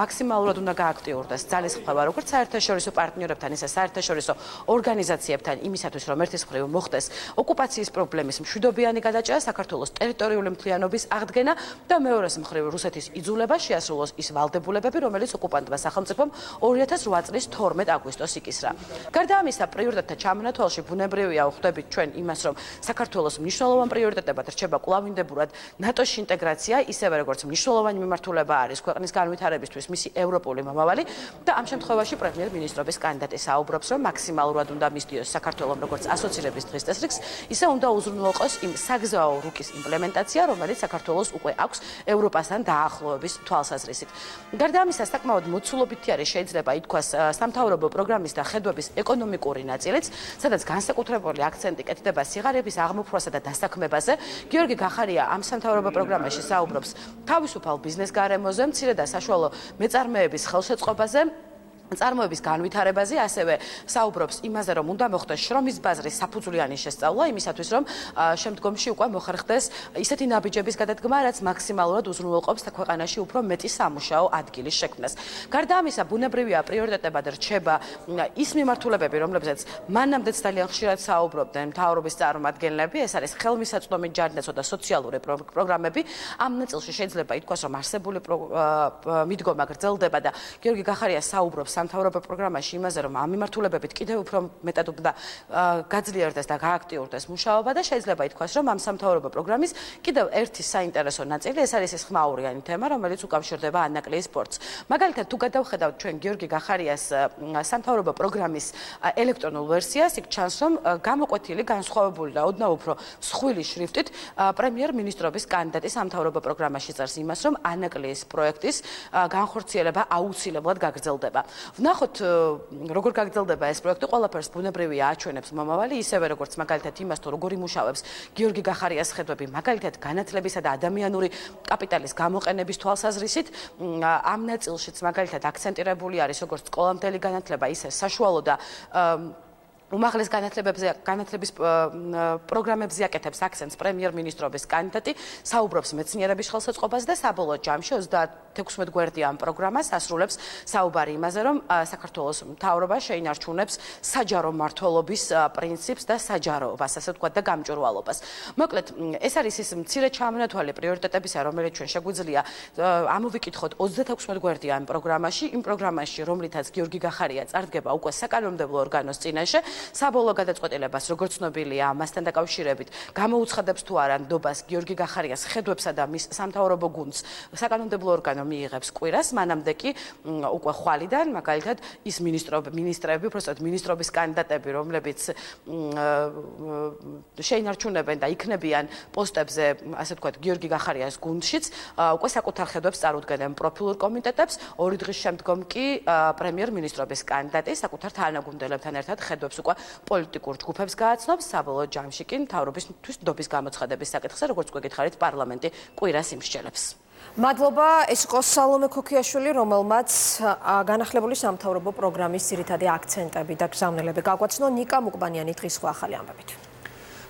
მაქსიმალურად უნდა გააქტიურდეს ძალისხმევა როგორც საერთაშორისო პარტნიორებთან, ისე საერთაშორისო ორგანიზაციებთან იმისათვის, რომ ერთის მხრივ მოხდეს ოკუპაციის პრობლემის მშვიდობიანი გადაჭრა, საქართველოს ტერიტორიული მთლიანობის აღდგენა და მეორეს მხრივ რუსეთის იძულება შეასრულოს ის ვალდებულებები, რომელიც ოკუპანტმა სახელმწიფომ 2008 წლის 12 აგვისტოს იკისრა. გარდა ამისა, პრიორიტეტთა ჩამონათვალში ბუნებრივია ვხვდებით ჩვენ იმას, რომ საქართველოს მნიშვნელოვანი პრიორიტეტებად რჩება კვლავინდებურად ნატოში ინტეგრაცია, ისევე როგორც მნიშვნელოვანი მიმართულება არის ქვეყნის განვითარებისთვის მისი ევროპული მომავალი და ამ შემთხვევაში პრემიერ-მინისტრობის კანდიდატი საუბრობს, რომ მაქსიმალურად უნდა მისდიოს საქართველოს როგორც ასოცირების დღის წესრიგს, ისე უნდა უზრუნველყოს იმ საგზაო რუკის იმპლემენტაცია, რომელიც საქართველოს უკვე აქვს ევროპასთან დაახლოების თვალსაზრისით. გარდა ამისა, საკმაოდ მოცულობითი არის შეიძლება ითქვას სამთავრობო პროგრამის და ხედვების ეკონომიკური ნაწილიც, სადაც განსაკუთრებული აქცენტი კეთდება სიღარიბის აღმოფხვასა და დასაქმებაზე. გიორგი გახარია ამ სამთავრობო პროგრამაში საუბრობს თავისუფალ ბიზნეს გარემოზე, მცირე და საშუალო მეწარმეების ხელშეწყობაზე, წარმოების განვითარებაზე, ასევე საუბრობს იმაზე, რომ უნდა მოხდეს შრომის ბაზრის საფუძვლიანი შესწავლა, იმისათვის, რომ შემდგომში უკვე მოხერხდეს ისეთი ნაბიჯების გადადგმა, რაც მაქსიმალურად უზრუნველყოფს ქვეყანაში უფრო მეტი სამუშაო ადგილის შექმნას. გარდა ამისა, ბუნებრივია პრიორიტეტებად რჩება ის მიმართულებები, რომლებზეც მანამდეც ძალიან ხშირად საუბრობდნენ მთავრობის წარმომადგენლები, ეს არის ხელმისაწვდომი ჯარდნაცვა და სოციალური პროგრამები. ამ ნაწილში შეიძლება ითქვას, რომ არსებული მიდგომა გრძელდება და გიორგი გახარია საუბრობს სამთავრობო პროგრამაში იმაზე, რომ ამ მიმართულებებით კიდევ უფრო მეტად უნდა გაძლიერდეს და გააქტიურდეს მუშაობა და შეიძლება ითქვას, რომ ამ სამთავრობო პროგრამის კიდევ ერთი საინტერესო ნაწილი ეს არის ეს ხმაურიანი თემა, რომელიც უკავშირდება ანაკლიის სპორტს. მაგალითად, თუ გადავხედავთ ჩვენ გიორგი გახარიას სამთავრობო პროგრამის ელექტრონულ ვერსიას, იქ ჩანს, რომ გამოკვეთილი, განსხვავებული და ოდნავ უფრო მსხვილი შრიფტით პრემიერ-მინისტრობის კანდიდატი სამთავრობო პროგრამაში წერს იმას, რომ ანაკლიის პროექტის განხორციელება აუცილებლად გაგრძელდება. ვნახოთ, როგორ გაგრძელდება ეს პროექტი, ყველაფერს ბუნებრივია აჩვენებს მომავალი, ისევე როგორც მაგალითად იმას, თუ როგორ იმუშავებს გიორგი გახარიას ხედვები, მაგალითად განათლებისა და ადამიანური კაპიტალის გამოყენების თვალსაზრისით, ამ ნაწილშიც მაგალითად აქცენტირებული არის როგორც სკოლამდელი განათლება, ისე საშუალო და უმაღლეს განათლების პროგრამებზე აკეთებს აქცენტს პრემიერ-მინისტრობის კანდიდატი, საუბრობს მეცნიერების ხელსაწყობაზე და საბოლოო ჯამში 36 გვერდიან პროგრამას ასრულებს საუბარი იმაზე, რომ საქართველოს მთავრობა შეინარჩუნებს საჯარო მმართველობის პრინციპს და საჯაროობას, ასე ვთქვათ, და გამჭვირვალობას. მოკლედ, ეს არის ის მცირე ჩამონათვალი პრიორიტეტებისა, რომელიც ჩვენ შეგვიძლია ამოვიკითხოთ 36 გვერდიან პროგრამაში, იმ პროგრამაში, რომლითაც გიორგი გახარია წარდგება უკვე საკანონმდებლო ორგანოს წინაშე. საბოლოო გადაწყვეტილებას, როგორც ცნობილია, ამასთან დაკავშირებით გამოუცხადებს თუ არა ნდობას გიორგი გახარიას ხედვებსა და მის სამთავრობო გუნდს საკანონმდებლო ორგანო მიიღებს კვირას, მანამდე კი უკვე ხვალიდან, მაგალითად, ის მინისტრები, უბრალოდ მინისტრობის კანდიდატები, რომლებიც შეინარჩუნებენ და იქნებიან პოსტებზე, ასე ვთქვათ, გიორგი გახარიას გუნდშიც, უკვე საკუთარ ხედვებს წარუდგენენ პროფილურ კომიტეტებს, 2 დღის შემდგომ კი პრემიერ-მინისტრობის კანდიდატი საკუთარ თანაგუნდელებთან ერთად ხედვებს უკვე პოლიტიკურ ჯგუფებს გააცნობს, საბოლოო ჯამში კი მთავრობისთვის ნდობის გამოცხადების საკითხზე, როგორც გვეკითხარით, პარლამენტი კვირას იმსჯელებს.
მადლობა, ეს იყო სალომე ქოქიაშვილი, რომელმაც განახლებული სამთავრობო პროგრამის ძირითადი აქცენტები და გზავნილები გაგვაცნო. ნიკა მუკბანიანი დღის სხვა ახალი ამბებით.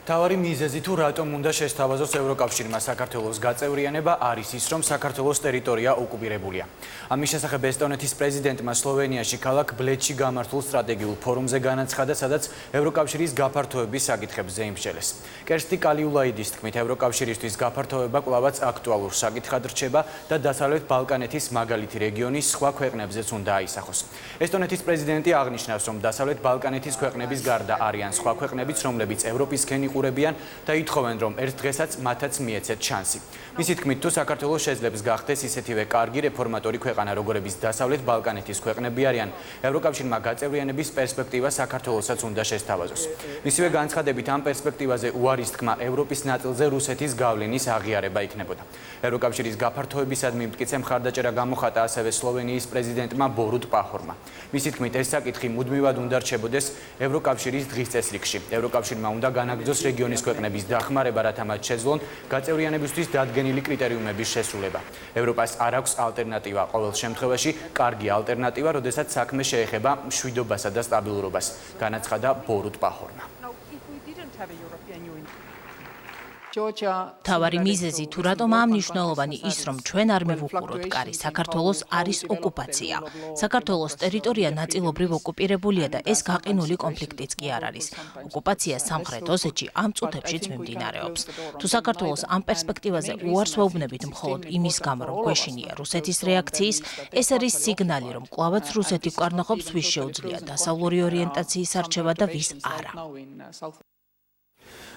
მთავარი მიზეზი თუ რატომ უნდა შესთავაზოს ევროკავშირმა საქართველოს გაწევრიანება არის ის, რომ საქართველოს ტერიტორია ოკუპირებულია. ამის შესახებ ესტონეთის პრეზიდენტმა სლოვენიაში ქალაქ ბლედში გამართულ სტრატეგიულ ფორუმზე განაცხადა, სადაც ევროკავშირის გაფართოების საკითხებზე იმსჯელეს. კერსტი კალიულაიდის თქმით, ევროკავშირისთვის გაფართოება კვლავაც აქტუალურ საკითხად რჩება და დასავლეთ ბალკანეთის მაგალითი რეგიონის სხვა ქვეყნებზეც უნდა აისახოს. ესტონეთის პრეზიდენტი აღნიშნავს, რომ დასავლეთ ბალკანეთის ქვეყნების გარდა არიან სხვა ქვეყნებიც, რომლებიც ევროპისკენ იყურებიან და ითხოვენ, რომ ერთ დღესაც მათაც მიეცეთ შანსი. მისი თქმით, თუ საქართველოს შეძლებს გახდეს ისეთივე კარგი რეფორმატორი ქვეყანა, როგორებიც დასავლეთ ბალკანეთის ქვეყნები არიან, ევროკავშირმა გაწევრიანების პერსპექტივა საქართველოსაც უნდა შესთავაზოს. მისივე განცხადებით, ამ პერსპექტივაზე უარის თქმა ევროპის ნაწილზე რუსეთის გავლენის აღიარება იქნებოდა. ევროკავშირის გაფართოებისადმი მტკიცე მხარდაჭერა გამოხატა ასევე სლოვენიის პრეზიდენტმა ბორუტ პაჰორმა. მისი თქმით, ეს საკითხი მუდმივად უნდა რჩებოდეს ევროკავშირის დღის წესრიგში. ევროკავშირმა უნდა განაგრძოს რეგიონის ქვეყნების დახმარება, რათა მათ შეძლონ გაწევრიანებისთვის დადგენილი კრიტერიუმების შესრულება. ევროპას არ აქვს ალტერნატივა, ყოველ შემთხვევაში კარგი ალტერნატივა, როდესაც საქმე შეეხება მშვიდობასა და სტაბილურობას, განაცხადა ბორუტ პაჰორმა.
მთავარი მიზეზი თუ რატომ ამ მნიშვნელოვანი ის, რომ ჩვენ არ მივუყუროთ კარი, საქართველოს არის ოკუპაცია. საქართველოს ტერიტორია ნაწილობრივ ოკუპირებულია და ეს გაყინული კონფლიქტიც კი არ არის. ოკუპაცია სამხრეთ ოსეთში ამ წუთებშიც მიმდინარეობს. თუ საქართველოს ამ პერსპექტივაზე უარს ვეუბნებით მხოლოდ იმის გამო, რომ გვეშინია რუსეთის რეაქციის, ეს არის სიგნალი, რომ კვლავაც რუსეთი გვკარნახობს, ვის შეუძლია დასავლური ორიენტაციის არჩევა და ვის არა.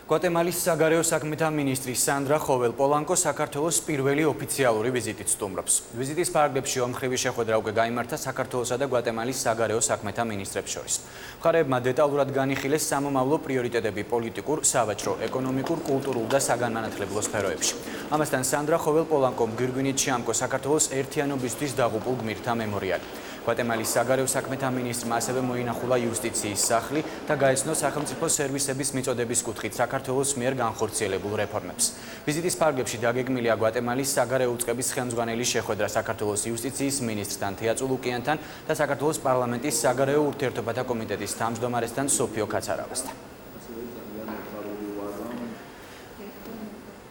გვატემალის საგარეო საქმეთა მინისტრი სანდრა ხოველპოლანკო საქართველოს პირველი ოფიციალური ვიზიტით სტუმრობს. ვიზიტის ფარგლებში ომხრივი შეხვედრა უკვე გაიმართა საქართველოსა და გვატემალის საგარეო საქმეთა მინისტრებს შორის. მხარეებმა დეტალურად განიხილეს სამომავლო პრიორიტეტები პოლიტიკურ, სავაჭრო, ეკონომიკურ, კულტურულ და საგანმანათლებლო სფეროებში. ამასთან სანდრა ხოველპოლანკომ გვირგვინით შეამკო საქართველოს ერთიანობისთვის დაღუპულ გმირთა მემორიალი. გვატემალის საგარეო საქმეთა მინისტრმა ასევე მოინახულა იუსტიციის სახლი და გაეცნო სახელმწიფო სერვისების მიწოდების კუთხით საქართველოს მიერ განხორციელებულ რეფორმებს. ვიზიტის ფარგლებში დაგეგმილია გვატემალის საგარეო უწყების ხელმძღვანელის შეხვედრა საქართველოს იუსტიციის მინისტრთან თეაწუ ლუკიანთან და საქართველოს პარლამენტის საგარეო ურთიერთობათა კომიტეტის თავმჯდომარესთან სოფიო კაცარავასთან.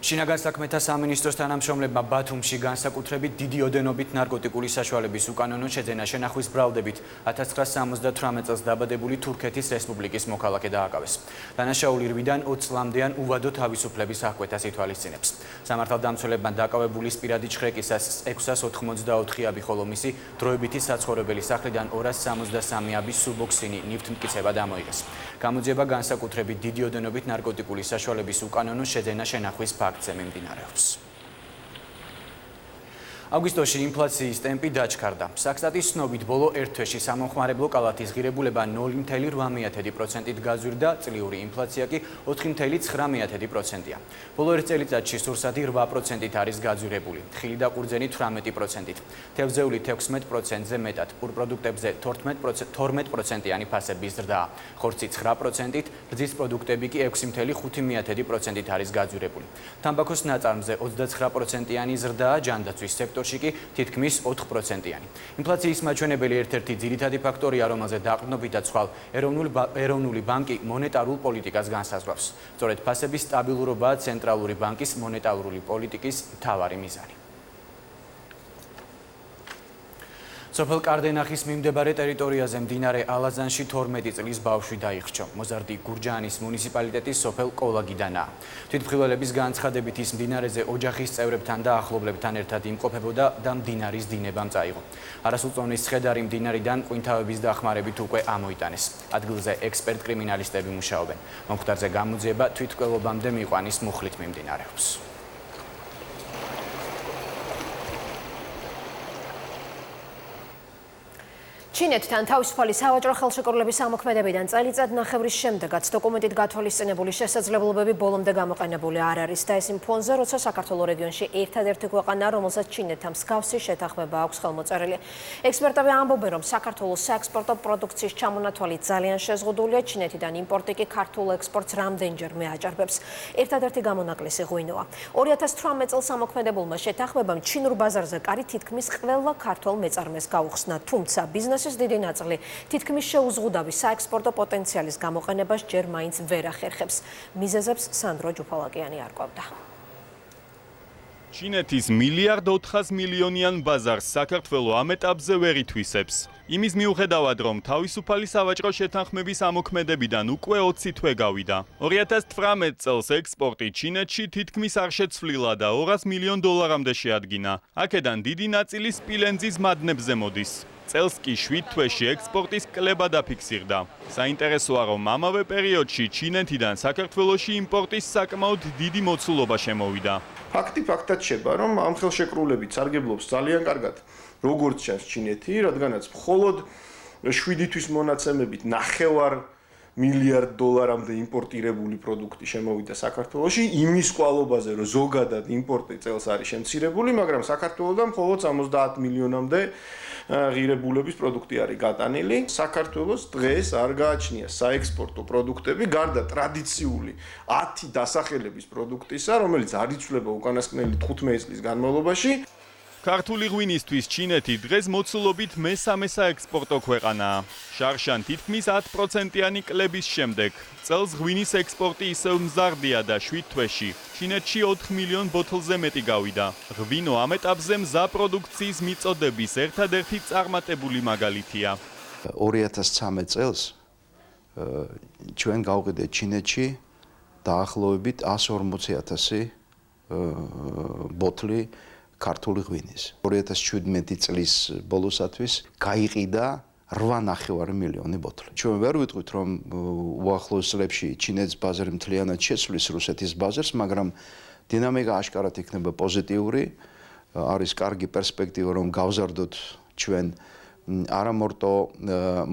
შინაგან საქმეთა სამინისტროს თანამშრომლებმა ბათუმში განსაკუთრებით დიდი ოდენობით ნარკოტიკული საშუალების უკანონო შეძენა შენახვის ბრალდებით 1978 წელს დაბადებული თურქეთის რესპუბლიკის მოქალაქე დააკავეს. დანაშაული რვიდან 20 წლამდეან უვადო თავისუფლების აღკვეთას ითვალისწინებს. სამართალდამცველებმა დაკავებულის პირადი ჩხრეკისას 684 აბი, ხოლო მისი დროებითი საცხოვრებელი სახლიდან 263 აბის სუბოქსინი ნივთმტკიცება დამოიღეს. გამოძიება განსაკუთრებით დიდი ოდენობით ნარკოტიკული საშუალების უკანონო შეძენა შენახვის ფაქტზე მიმდინარეობს. აგვისტოში ინფლაციის ტემპი დაჩქარდა. საქსტატის ცნობით ბოლო ერთ თვეში სამომხმარებლო კალათის ღირებულება 0.8%-ით გაზვირდა, წლიური ინფლაცია კი 4.9%-ია. ბოლო ერთ წელიწადში სურსათი 8%-ით არის გაზვირებული, ხილი და ყურძენი 18%-ით, თევზეული 16%-ზე მეტად, პურპროდუქტებზე 12%-იანი ფასების ზრდაა, ხორცი 9%-ით, რძის პროდუქტები კი 6.5%-ით არის გაზვირებული. თამბაქოს ნაწარმზე 29%-იანი ზრდაა, ჯანდაცვის სექტორში კი თითქმის 4%-იანი. ინფლაციის მაჩვენებელი ერთ-ერთი ძირითადი ფაქტორია, რომელზე დაყრდნობით და ცვალ ეროვნული ბანკი მონეტარულ პოლიტიკას განსაზღვრავს. სწორედ ფასების სტაბილურობაა ცენტრალური ბანკის მონეტარული პოლიტიკის მთავარი მიზანი. სოფელ კარდენახის მიმდებარე ტერიტორიაზე მდინარე ალაზანში 12 წლის ბავშვი დაიხრჩო. მოზარდი გურჯაანის მუნიციპალიტეტის სოფელ კოლაგიდანაა. თვითმხილველების განცხადებით ის მდინარეზე ოჯახის წევრებთან და ახლობლებთან ერთად იმყოფებოდა და მდინარის დინებამ წაიღო. არასრულწლოვნის ცხედარი მდინარიდან ყვინთავების დახმარებით უკვე ამოიტანეს. ადგილზე ექსპერტ-კრიმინალისტები მუშაობენ. მომხდარზე გამოძიება თვითმკვლელობამდე მიიყვანის მუხლით მიმდინარეობს.
ჩინეთთან თავისუფალი სავაჭრო ხელშეკრულების ამოქმედებიდან წელიწად ნახევრის შემდეგაც დოკუმენტით გათვალისწინებული შესაძლებლობები ბოლომდე გამოყენებული არ არის და ეს იმ ფონზე, როცა საქართველოს რეგიონში ერთადერთი ქვეყანაა, რომელსაც ჩინეთთან მსგავსი შეთანხმება აქვს ხელმოწერილი. ექსპერტები ამბობენ, რომ საქართველოს საექსპორტო პროდუქციის ჩამონათვალით ძალიან შეზღუდულია, ჩინეთიდან იმპორტი კი ქართულ ექსპორტს რამდენჯერმე აჭარბებს. ერთადერთი გამონაკლისი ღვინოა. 2018 წელს ამოქმედებულმა შეთანხმებამ ჩინურ ბაზარზე კარი თითქმის ყველა ქართველ მეწარმეს გაუხსნა, თუმცა ბიზნესის დიდი ნაწილი თითქმის შეუზღუდავი საექსპორტო პოტენციალის გამოყენებას ჯერ მაინც ვერ ახერხებს. მიზეზებს სანდრო ჯუფალაკიანი არკვევდა.
ჩინეთის მილიარდ 400 მილიონიან ბაზარს საქართველოს ამ ეტაპზე ვერ ითვისებს. იმის მიუხედავად, რომ თავისუფალი სავაჭრო შეთანხმების ამოქმედებიდან უკვე 20 თვე გავიდა. 2018 წელს ექსპორტი ჩინეთში თითქმის არ შეცვლილა და 200 მილიონ დოლარამდე შეადგინა. აქედან დიდი ნაწილი სპილენძის მადნებზე მოდის. წელს კი 7 თვეში ექსპორტის კლება დაფიქსირდა. საინტერესოა, რომ ამავე პერიოდში ჩინეთიდან საქართველოში იმპორტის საკმაოდ დიდი მოცულობა შემოვიდა.
ფაქტი ფაქტად შეება, რომ ამ ხელშეკრულებით სარგებლობს ძალიან კარგად როგორც ჩანს ჩინეთი, რადგანაც მხოლოდ 7 თვის მონაცემებით 9 მილიარდ დოლარამდე იმპორტირებული პროდუქტი შემოვიდა საქართველოში, იმის ყვალობაზე, რომ ზოგადად იმპორტი წელს არის შემცირებული, მაგრამ საქართველოსთან მხოლოდ 70 მილიონამდე ღირებულების პროდუქტი არის გატანილი. საქართველოს დღეს არ გააჩნია საექსპორტო პროდუქტები, გარდა ტრადიციული 10 დასახელების პროდუქტისა, რომელიც არ იცვლება უკანასკნელი 15 წლის განმავლობაში.
ქართული ღვინისთვის ჩინეთი დღეს მოცულობით მესამე საექსპორტო ქვეყანაა. შარშან თითქმის 10%-იანი კლების შემდეგ წელს ღვინის ექსპორტი ისევ მზარდია და 7 თვეში ჩინეთში 4 მილიონ ბოთლზე მეტი გავიდა. ღვინო ამ ეტაპზე მზა პროდუქციის მიწოდების ერთადერთი წარმატებული მაგალითია.
2013 წელს ჩვენ გავყიდეთ ჩინეთში დაახლოებით 140,000 ბოთლი ქართული ღვინის. 2017 წლის ბოლოსათვის გაიყიდა 8,9 მილიონი ბოთლი. ჩვენ ვერ ვიტყვით, რომ უახლოეს წლებში ჩინეთის ბაზარი მთლიანად შეცვლის რუსეთის ბაზარს, მაგრამ დინამიკა აშკარად იქნება პოზიტიური. არის კარგი პერსპექტივა, რომ გავზარდოთ ჩვენ არა მარტო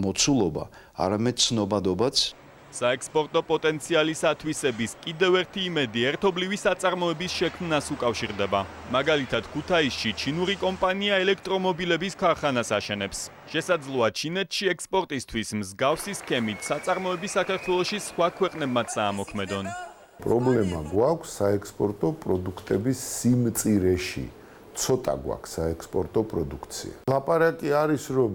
მოცულობა, არამედ ცნობადობაც.
საექსპორტო პოტენციალის ათვისების კიდევ ერთი იმედი ერთობლივი საწარმოების შექმნას უკავშირდება. მაგალითად, ქუთაისში ჩინური კომპანია ელექტრომობილების ქარხანას აშენებს. შესაძლოა ჩინეთში ექსპორტისთვის მსგავსი სქემით საწარმოები საქართველოში სხვა ქვეყნებმაც აამოქმედონ.
პრობლემა გვაქვს საექსპორტო პროდუქტების სიმწირეში. ცოტა გვაქვს საექსპორტო პროდუქცია. ლაპარაკი არის, რომ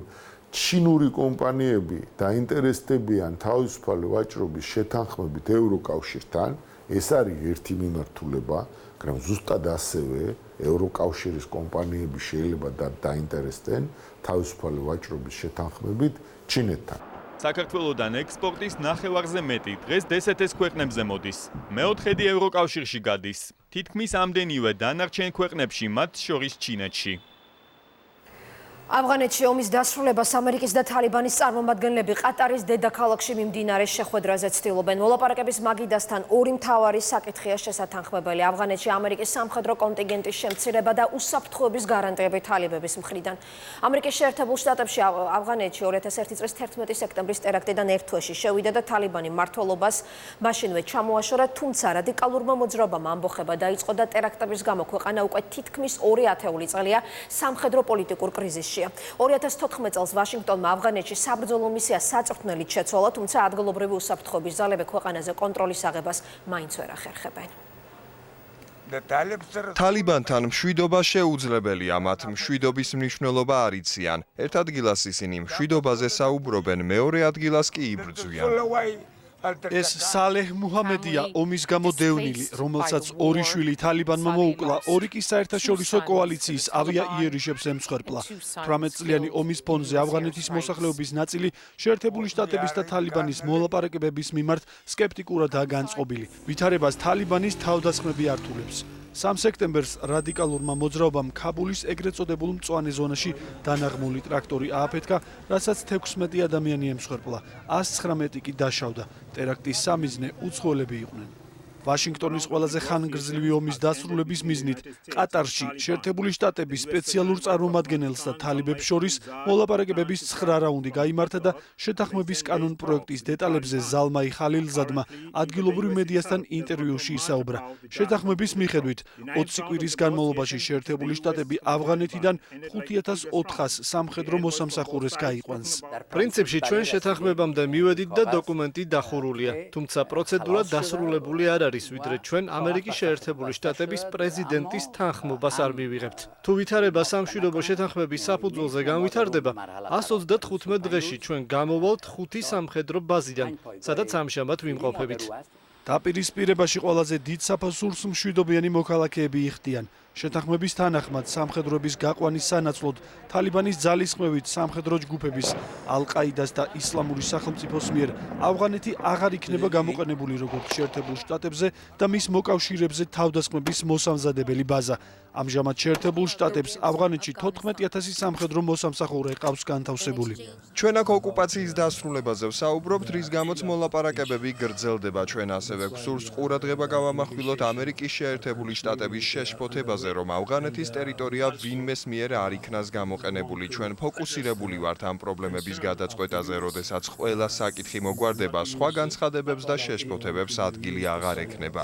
ჩინური კომპანიები დაინტერესდებიან თავისუფალი ვაჭრობის შეთანხმებით ევროკავშირთან, ეს არის ერთი მიმართულება, მაგრამ ზუსტად ასევე ევროკავშირის კომპანიები შეიძლება დაინტერესდნენ თავისუფალი ვაჭრობის შეთანხმებით ჩინეთთან.
საქართველოსთან ექსპორტის ნახევარზე მეტი დღეს D10 ქვეყნებზე მოდის. მეოთხედი ევროკავშირში გადის. თითქმის ამდენივე დანარჩენ ქვეყნებში, მათ შორის ჩინეთში.
ავღანეთში ომის დასრულებას ამერიკის და თალიბანის წარმომადგენლები ყატარის დედაქალაქში მიმდინარე შეხვედრაზე ცდილობენ. მოლაპარაკების მაგიდასთან ორი მთავარი საკითხია შესათანხმებელი. ავღანეთში ამერიკის სამხედრო კონტინგენტის შემცირება და უსაფრთხოების გარანტიები თალიბების მხრიდან. ამერიკის შეერთებულ შტატებში ავღანეთში 2001 წლის 11 სექტემბრის ტერაქტიდან ერთ თვეში შევიდა და თალიბანი მმართველობას მაშინვე ჩამოაშორა, თუმცა რადიკალურმა მოძრაობამ ამბოხება დაიწყო და ტერაქტების გამო ქვეყანა უკვე თითქმის 2 ათეული წელია სამხედრო პოლიტიკურ კრიზისში. 2014 წელს ვაშინგტონმა ავღანეთში საბრძოლო მისია საწვრთნელით შეცვალა, თუმცა ადგილობრივი უსაფრთხოების ძალები ქვეყანაზე კონტროლის აღებას მაინც ვერ ახერხებენ.
თალიბანთან მშვიდობა შეუძლებელია, მათ მშვიდობის მნიშვნელობა არ იციან. ერთ ადგილას ისინი მშვიდობაზე საუბრობენ, მეორე ადგილას კი იბრძვიან.
ეს სალეჰ მუჰამედია ომის გამო დევნილი, რომელსაც ორი შვილი თალიბანმა მოუკლა, ორი კი საერთაშორისო კოალიციის ავიაიერიშებს ემსხვერპლა. 18 წლიანი ომის ფონზე ავღანეთის მოსახლეობის ნაწილი შეერთებული შტატების და თალიბანის მოლაპარაკებების მიმართ სკეპტიკურადაა განწყობილი. ვითარებას თალიბანის თავდასხმები ართულებს. 3 სექტემბერს რადიკალურმა მოძრაობამ ქაბულის ეგრეთ წოდებულ მწვანე ზონაში დანაღმული ტრაქტორი ააფეთქა, რასაც 16 ადამიანი ემსხვერპლა, 119 კი დაშავდა. ტერაქტის სამიზნე უცხოელები იყვნენ. ვაშინგტონის ყველაზე ხანგრძლივი ომის დასრულების მიზნით ყატარში შეერთებული შტატების სპეციალურ წარმომადგენელს და თალიბებს შორის მოლაპარაკებების 9 რაუნდი გაიმართა და შეთანხმების კანონ პროექტის დეტალებზე ზალმაი ხალილზადმა ადგილობრივ მედიასთან ინტერვიუში ისაუბრა. შეთანხმების მიხედვით 20 კვირის განმავლობაში შეერთებული შტატები ავღანეთიდან 5400 სამხედრო მოსამსახურეს გაიყვანს.
პრინციპში ჩვენ შეთანხმებამდე მივედით და დოკუმენტი დახურულია, თუმცა პროცედურა დასრულებული არ არის, ვიდრე ჩვენ ამერიკის შეერთებული შტატების პრეზიდენტის თანხმობას არ მივიღებთ. თუ ვითარება სამშვიდობო შეთანხმების საფუძველზე განვითარდება, 135 დღეში ჩვენ გამოვალთ 5 სამხედრო ბაზიდან, სადაც ამჟამად ვიმყოფებით.
დაპირისპირებაში ყველაზე დიდ საფასურს მშვიდობიანი მოქალაქეები იხდიან. შეთანხმების თანახმად სამხედროების გაყვანის სანაცვლოდ თალიბანის ძალისხმევით სამხედრო ჯგუფების ალ-ყაიდას და ისლამური სახელმწიფოს მიერ ავღანეთი აღარ იქნება გამოყენებული როგორც შეერთებულ შტატებზე და მის მოკავშირეებზე თავდასხმების მოსამზადებელი ბაზა. ამჟამად შეერთებულ შტატებს ავღანეთში 14000 სამხედრო მოსამსახურე ყავს განთავსებული.
ჩვენ აქ ოკუპაციის დასრულებაზე ვსაუბრობთ, რის გამოც მოლაპარაკებები გრძელდება. ჩვენ ასევე გვსურს ყურადღება გავამახვილოთ ამერიკის შეერთებული შტატების შეშფოთებაზე, რომ ავღანეთის ტერიტორია ვინმეს მიერ არ იქნას გამოყენებული. ჩვენ ფოკუსირებული ვართ ამ პრობლემების გადაწყვეტაზე, როდესაც ყველა საკითხი მოგვარდება, სხვა განცხადებებს და შეშფოთებებს ადგილი აღარ ექნება.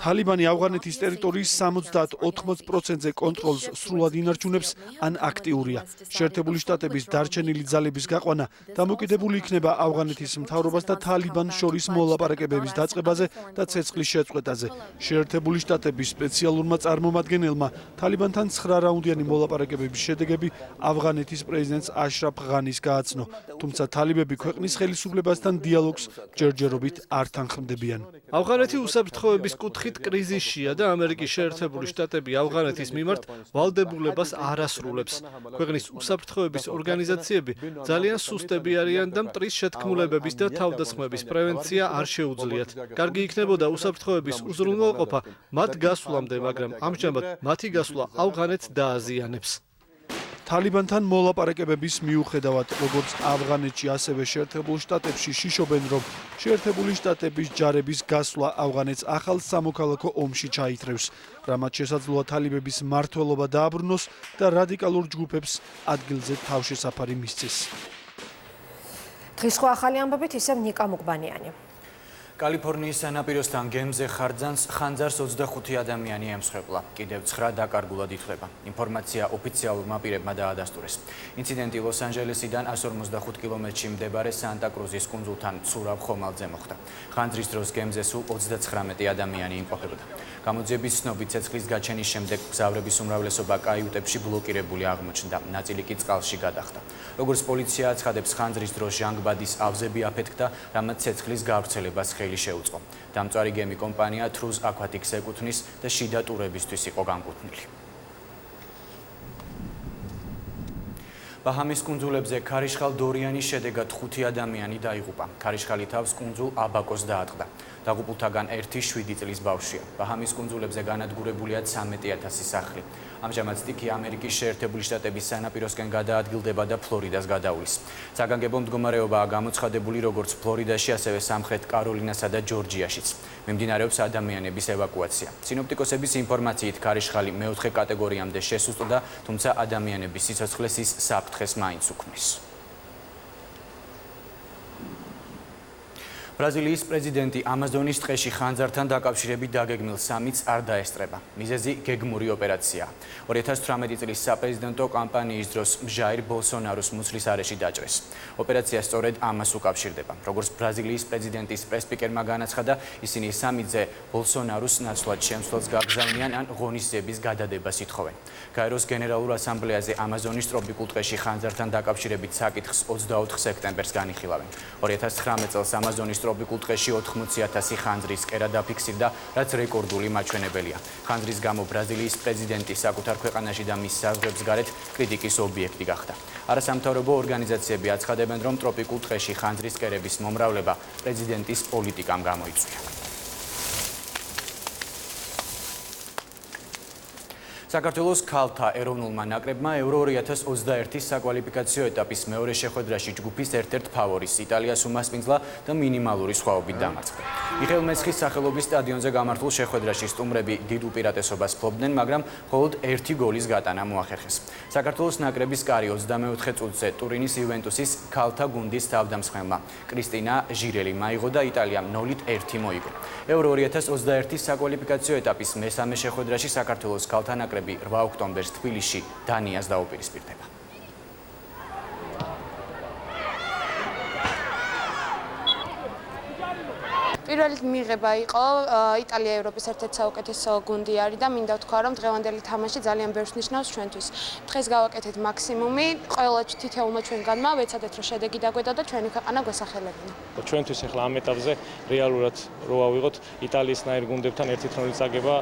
თალიბანი ავღანეთის ტერიტორიის 70-80%-ზე კონტროლს სრულად ინარჩუნებს ან აქტიურია. შეერთებული შტატების დარჩენილი ძალების გაყვანა დამოკიდებული იქნება ავღანეთის მთავრობას და თალიბანს შორის მოლაპარაკებების დაწყებაზე და ცეცხლის შეწყვეტაზე. შეერთებული შტატების სპეციალურმა წარმომადგენელმა თალიბანთან 9 რაუნდიანი მოლაპარაკებების შედეგები ავღანეთის პრეზიდენტს აშრაფ ღანის გააცნო, თუმცა თალიბები ქვეყნის ხელისუფლებასთან დიალოგს ჯერჯერობით არ თანხმდებიან.
ავღანეთი უსაფრთხოების კუთხით კრიზისშია და ამერიკის შეერთებული შტატები ავღანეთის მიმართ ვალდებულებას არ ასრულებს. ქვეყნის უსაფრთხოების ორგანიზაციები ძალიან სუსტები არიან და მტრის შეთქმულებების და თავდასხმების პრევენცია არ შეუძლიათ. კარგი იქნებოდა უსაფრთხოების უზრუნველყოფა მათ გასვლამდე, მაგრამ ამჟამად მათი გასვლა ავღანეთს დააზიანებს.
თალიბანთან მოლაპარაკებების მიუხედავად, როგორც ავღანეთში, ასევე შეერთებულ შტატებში შიშობენ, რომ შეერთებული შტატების ჯარების გასვლა ავღანეთს ახალ სამოქალაქო ომში ჩაითრევს, რამაც შესაძლოა თალიბების მმართველობა დააბრუნოს და რადიკალურ ჯგუფებს ადგილზე თავშესაფარი მისცეს.
დღის სხვა ახალი ამბებით ისევ ნიკა მუგბანიანი.
კალიფორნიის სანაპიროსთან გემზე ხანძარს 25 ადამიანი ემსხვერპლა. კიდევ 9 დაკარგულად ითვლება. ინფორმაცია ოფიციალურმა პირებმა დაადასტურეს. ინციდენტი ლოს-ანჯელესიდან 145 კილომეტრში მდებარე სანტა-კრუზის კუნძულთან ცურავ ხომალდზე მოხდა. ხანძრის დროს გემზე სულ 39 ადამიანი იმყოფებოდა. გამოძიების ცნობით ცეცხლის გაჩენის შემდეგ მგზავრების უმრავლესობა კაიუტებში ბლოკირებული აღმოჩნდა, ნაწილი კი წყალში გადახდა. როგორც პოლიცია აცხადებს, ხანძრის დროს ჟანგბადის ავზები აფეთქდა, რამაც ცეცხლის გავრცელებას ხელი შეუწყო. დამწვარი გემი კომპანია თრუზ აკვატიკს ეკუთვნის და შიდა ტურებისთვის იყო განკუთვნილი. ბაჰამის კუნძულებზე ქარიშხალ დორიანის შედეგად 5 ადამიანი დაიღუპა. ქარიშხალი თავს კუნძულ აბაკოს დაატყდა. დაღუპულთაგან ერთი 7 წლის ბავშვია. ბაჰამის კუნძულებზე განადგურებულია 13000 სახლი. ამჟამად სტიქი ამერიკის შეერთებული შტატების სანაპიროსკენ გადაადგილდება და ფლორიდას გადავლის. საგანგებო მდგომარეობაა გამოცხადებული როგორც ფლორიდაში, ასევე სამხრეთ კაროლინასა და ჯორჯიაშიც. მიმდინარეობს ადამიანების ევაკუაცია. სინოპტიკოსების ინფორმაციით ქარიშხალი მეოთხე კატეგორიამდე შესუსტდა, თუმცა ადამიანების სიცოცხლეს ის საფრთხეს მაინც უქმნის. ბრაზილიის პრეზიდენტი ამაზონის ტყეში ხანძართან დაკავშირებით დაგეგმილ სამიტს არ დაესწრება. მიზეზი გეგმური ოპერაციაა. 2018 წლის საპრეზიდენტო კამპანიის დროს მჟაირ ბოლსონაროს მუცლის არეში დაჭრეს. ოპერაცია სწორედ ამას უკავშირდება. როგორც ბრაზილიის პრეზიდენტის პრესპიკერმა განაცხადა, ისინი სამიტზე ბოლსონაროს ნაცვლად შემცვლელს გაგზავნიან ან ღონისძიების გადადებას ითხოვენ. გაეროს გენერალურ ასამბლეაზე ამაზონის ტროპიკულ ტყეში ხანძართან დაკავშირებით საკითხს 24 სექტემბერს განიხილავენ. 2019 წელს ამაზონის ტროპიკულ ტყეში 80,000 ხანძრის კერა დაფიქსირდა, რაც რეკორდული მაჩვენებელია. ხანძრის გამო ბრაზილიის პრეზიდენტი საკუთარ ქვეყანაში და მის საზღვრებს გარეთ კრიტიკის ობიექტი გახდა. არასამთავრობო ორგანიზაციები აცხადებენ, რომ ტროპიკულ ტყეში ხანძრის კერების მომრავლება პრეზიდენტის პოლიტიკამ გამოიწვია. საქართველოს ქალთა ეროვნულმა ნაკრებმა Euro 2021-ის საკვალიფიკაციო ეტაპის მეორე შეხვედრაში ჯგუფის ერთ-ერთ ფავორიტს იტალიას უმასპინძლა და მინიმალური სხვაობით დამარცხდა. მიხეილ მეცხის სახელობის სტადიონზე გამართულ შეხვედრაში სტუმრები დიდ უპირატესობას ფლობდნენ, მაგრამ მხოლოდ ერთი გოლის გატანა მოახერხეს. საქართველოს ნაკრების კარი 24 წუთზე ტურინის იუვენტუსის ქალთა გუნდის თავდამსხმელმა კრისტინა ჟირელი მაიღო და იტალიამ 0-1 მოიგო. Euro 2021-ის საკვალიფიკაციო ეტაპის მესამე შეხვედრაში საქართველოს ქალთა ნაკრები 8 ოქტომბერს თბილისში დანიას დაუპირისპირდება.
პირველი მიღება იყო იტალია ევროპის ერთ-ერთი საუკეთესო გუნდი არის და მინდა ვთქვა, რომ დღევანდელი თამაში ძალიან ბევრს ნიშნავს ჩვენთვის. დღეს გავაკეთეთ მაქსიმუმი, ყველა თითოეულმა ჩვენგანმა ვეცადეთ, რომ შედეგი დაგვედა და ჩვენი ქვეყანა გვესახელებინა.
ჩვენთვის ახლა ამ ეტაპზე რეალურად რო ავიღოთ იტალიისნაირ გუნდებთან 1-0 წაგება,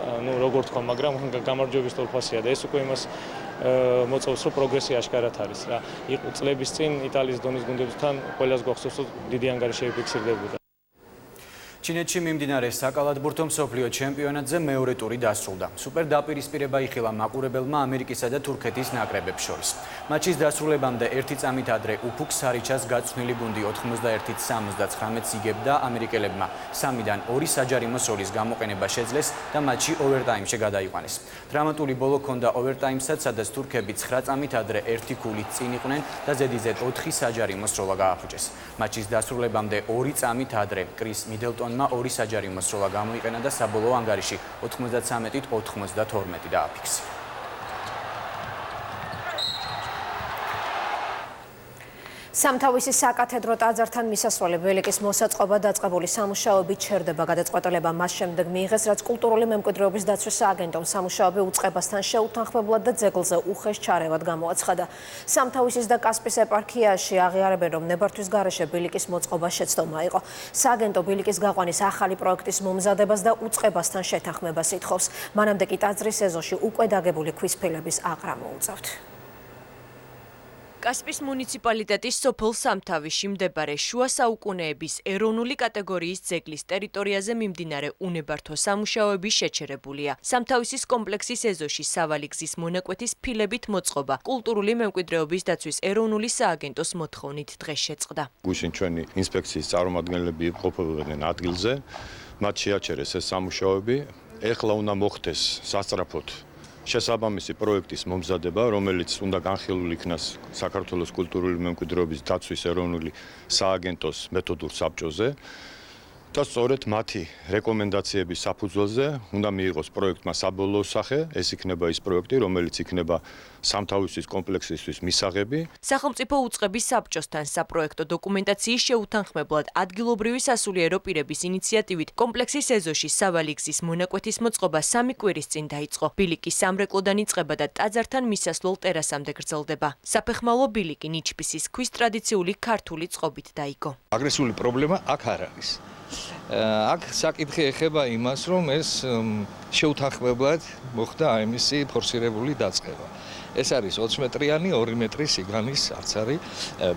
როგორ თქვა, მაგრამ გამარჯვების თორფასია და ეს უკვე იმას მოწევს, რომ პროგრესი აშკარად არის რა. წლების წინ იტალიის დონის გუნდებთან ყველას გვახსოვს, რომ დიდი ანგარიში შეიფიქსირდებოდა.
ჩინეთში მიმდინარე საკალათბურთო მსოფლიო ჩემპიონატზე მეორე ტური დასრულდა. სუპერ დაპირისპირება იხილა მაყურებელმა ამერიკისა და თურქეთის ნაკრებებს შორის. მატჩის დასრულებამდე 1 წამით ადრე უფუქ სარიჩას გაწვნილი გუნდი 91-79 იგებდა ამერიკელებმა 3-დან 2 საჯარიმო სოლის გამოყენება შეძლეს და მატჩი ოვერტაიმში გადაიყვანეს. დრამატული ბოლო ჰქონდა ოვერტაიმსაც, სადაც თურქები 9 წამით ადრე 1 ქულით წინ იყვნენ და ზედიზედ 4 საჯარიმო სროლა გააფუჭეს. მატჩის დასრულებამდე 2 წამით ადრე კრის მიდელტონმა 2 საჯარიმო სროლა გამოიყენა და საბოლოო ანგარიში 93-92 დააფიქსირა.
სამთავისის საკათედრო ტაძართან მისასვლელი ბილიკის მოსაწყობა დაწყებული სამუშაოები ჩერდება. გადაწყვეტილება მას შემდეგ მიიღეს, რაც კულტურული მემკვიდრეობის დაცვის სააგენტომ სამუშაოები უწყებასთან შეუთანხმებლად და ძეგლზე უხეშ ჩარევად გამოაცხადა. სამთავისის და კასპის ეპარქიაში აღიარებენ, რომ ნებართვის გარეშე ბილიკის მოწყობა შეცდომა იყო. სააგენტო ბილიკის გაყვანის ახალი პროექტის მომზადებას და უწყებასთან შეთანხმებას ითხოვს. მანამდე კი ტაძრის ეზოში უკვე დაგებული ქვის ფილების აყრა მოუწევთ.
კასპის მუნიციპალიტეტის სოფელ სამთავისში მდებარე შუა საუკუნეების ეროვნული კატეგორიის ძეგლის ტერიტორიაზე მიმდინარე უნებართო სამუშაოები შეჩერებულია. სამთავისის კომპლექსის ეზოში სავალი გზის მონაკვეთის ფილებით მოწყობა კულტურული მემკვიდრეობის დაცვის ეროვნული სააგენტოს მოთხოვნით დღეს შეწყდა.
გუშინ ჩვენი ინსპექციის წარმომადგენლები ყოფილიყნენ ადგილზე, მათ შეაჩერეს ეს სამუშაოები. ეხლა უნდა მოხდეს სასწრაფოდ შესაბამისი პროექტის მომზადება, რომელიც უნდა განხილულ იქნას საქართველოს კულტურული მემკვიდრეობის დაცვის ეროვნული სააგენტოს მეთოდურ საბჭოზე და სწორედ მათი რეკომენდაციების საფუძველზე უნდა მიიღოს პროექტმა საბოლოო სახე. ეს იქნება ის პროექტი, რომელიც იქნება სამთავისის კომპლექსისთვის მისაღები.
სახელმწიფო უწყების საბჭოსთან საპროექტო დოკუმენტაციის შეუთანხმებლად ადგილობრივი სასულიერო პირების ინიციატივით კომპლექსის ეზოში სავალი გზის მონაკვეთის მოწყობა 3 კვირის წინ დაიწყო. ბილიკი სამრეკლოდან იწყება და ტაძართან მისასვლელ ტერასამდე გრძელდება. საფეხმავლო ბილიკი ნიჩბისის ქვის ტრადიციული ქართული წყობით დაიგო.
აგრესიული პრობლემა აქ არ არის. აქ საკითხი ეხება იმას, რომ ეს შეუთანხმებლად მოხდა ამისი ფორსირებული დაწყება. ეს არის 20 მეტრიანი, 2 მეტრი სიგანის არც არის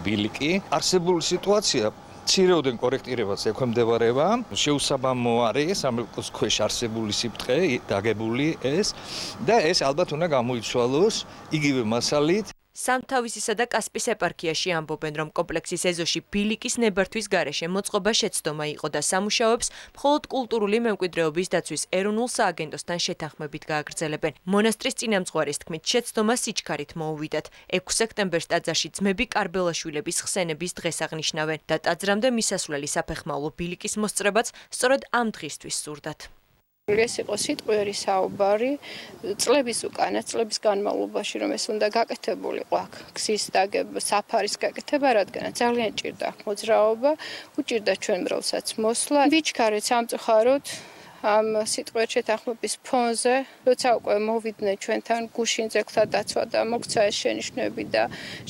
ბილიკი. არსებული სიტუაცია ცირეოდენ კორექტირებას ექვემდებარება. შეუსაბამო არის სამრეკლოს ქვეშ არსებული სიბრტყე, დაგებული ეს და ეს ალბათ უნდა გამოიცვალოს იგივე მასალით.
სამთავისისა და კასპის ეპარქიაში ამბობენ, რომ კომპლექსის ეზოში ბილიკის ნებართვის გარეშე მოწყობა შეცდომა იყო და სამუშაოებს მხოლოდ კულტურული მემკვიდრეობის დაცვის ეროვნულ სააგენტოსთან შეთანხმებით გააგრძელებენ. მონასტრის წინამძღვარის თქმით, შეცდომა სიჩქარით მოუვიდათ. 6 სექტემბერს ტაძარში ძმები კარბელაშვილების ხსენების დღეს აღნიშნავენ და ტაძრამდე მისასვლელი საფეხმავლო ბილიკის მოსწრებაც სწორედ ამ დღისთვის სურდათ.
ეს იყო სიტყვიერი საუბარი წლების უკანა, წლების განმავლობაში, რომ ეს უნდა გაკეთებულიყო აქ გზის დაგება, საფარის გაკეთება, რადგან ძალიან ჭირდა მოძრაობა, უჭირდა ჩვენ მრავლსაც მოსვლა. ვიჩქარეთ სამწუხაროდ ამ სიტყვიერ შეთანხმების ფონზე, როცა უკვე მოვიდნენ ჩვენთან გუშინ ძეგლთა დაცვა და მოქცა ეს შენიშვნები და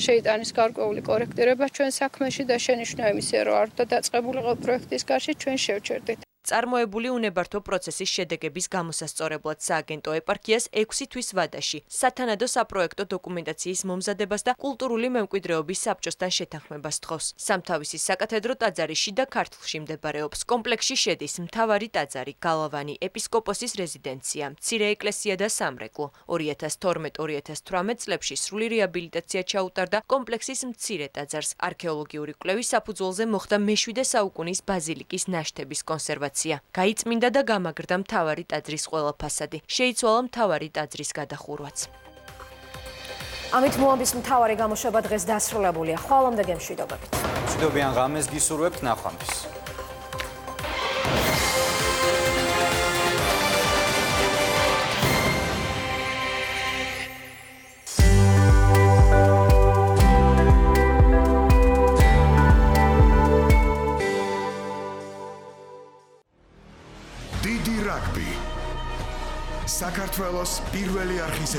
შეიტანის გარკვეული კორექტირება ჩვენ საქმეში და შენიშვნა იმისია, რომ არ დაწყებულიყო პროექტის გარშე ჩვენ შევჩერდით.
წარმოებული უნებართვო პროცესის შედეგების გამოსასწორებლად სააგენტო ეპარქიას 6 თვის ვადაში სათანადო საპროექტო დოკუმენტაციის მომზადებას და კულტურული მემკვიდრეობის საბჭოსთან შეთანხმებას თხოვს. სამთავისის საკათედრო ტაძარი შიდა ქართლში მდებარეობს. კომპლექსში შედის მთავარი ტაძარი, გალავანი, ეპისკოპოსის რეზიდენცია, მცირე ეკლესია და სამრეკლო. 2012-2018 წლებში სრული რეაბილიტაცია ჩაუტარდა კომპლექსის მცირე ტაძარს. არქეოლოგიური კვლევის საფუძველზე მოხდა მე-7 საუკუნის ბაზილიკის ნაშთების კონსერვაცია. გაიწმინდა და გამაგრდა მთავარი ტაძრის ყველა ფასადი. შეიცვალა მთავარი ტაძრის გადახურვაც.
ამით მოამბის მთავარი გამოშვება დღეს დასრულებულია. ხვალამდე გემშვიდობებით.
მშვიდობიან ღამეს გისურვებთ, ნახვამდის.
დიდი რაგბი საქართველოს პირველი არხის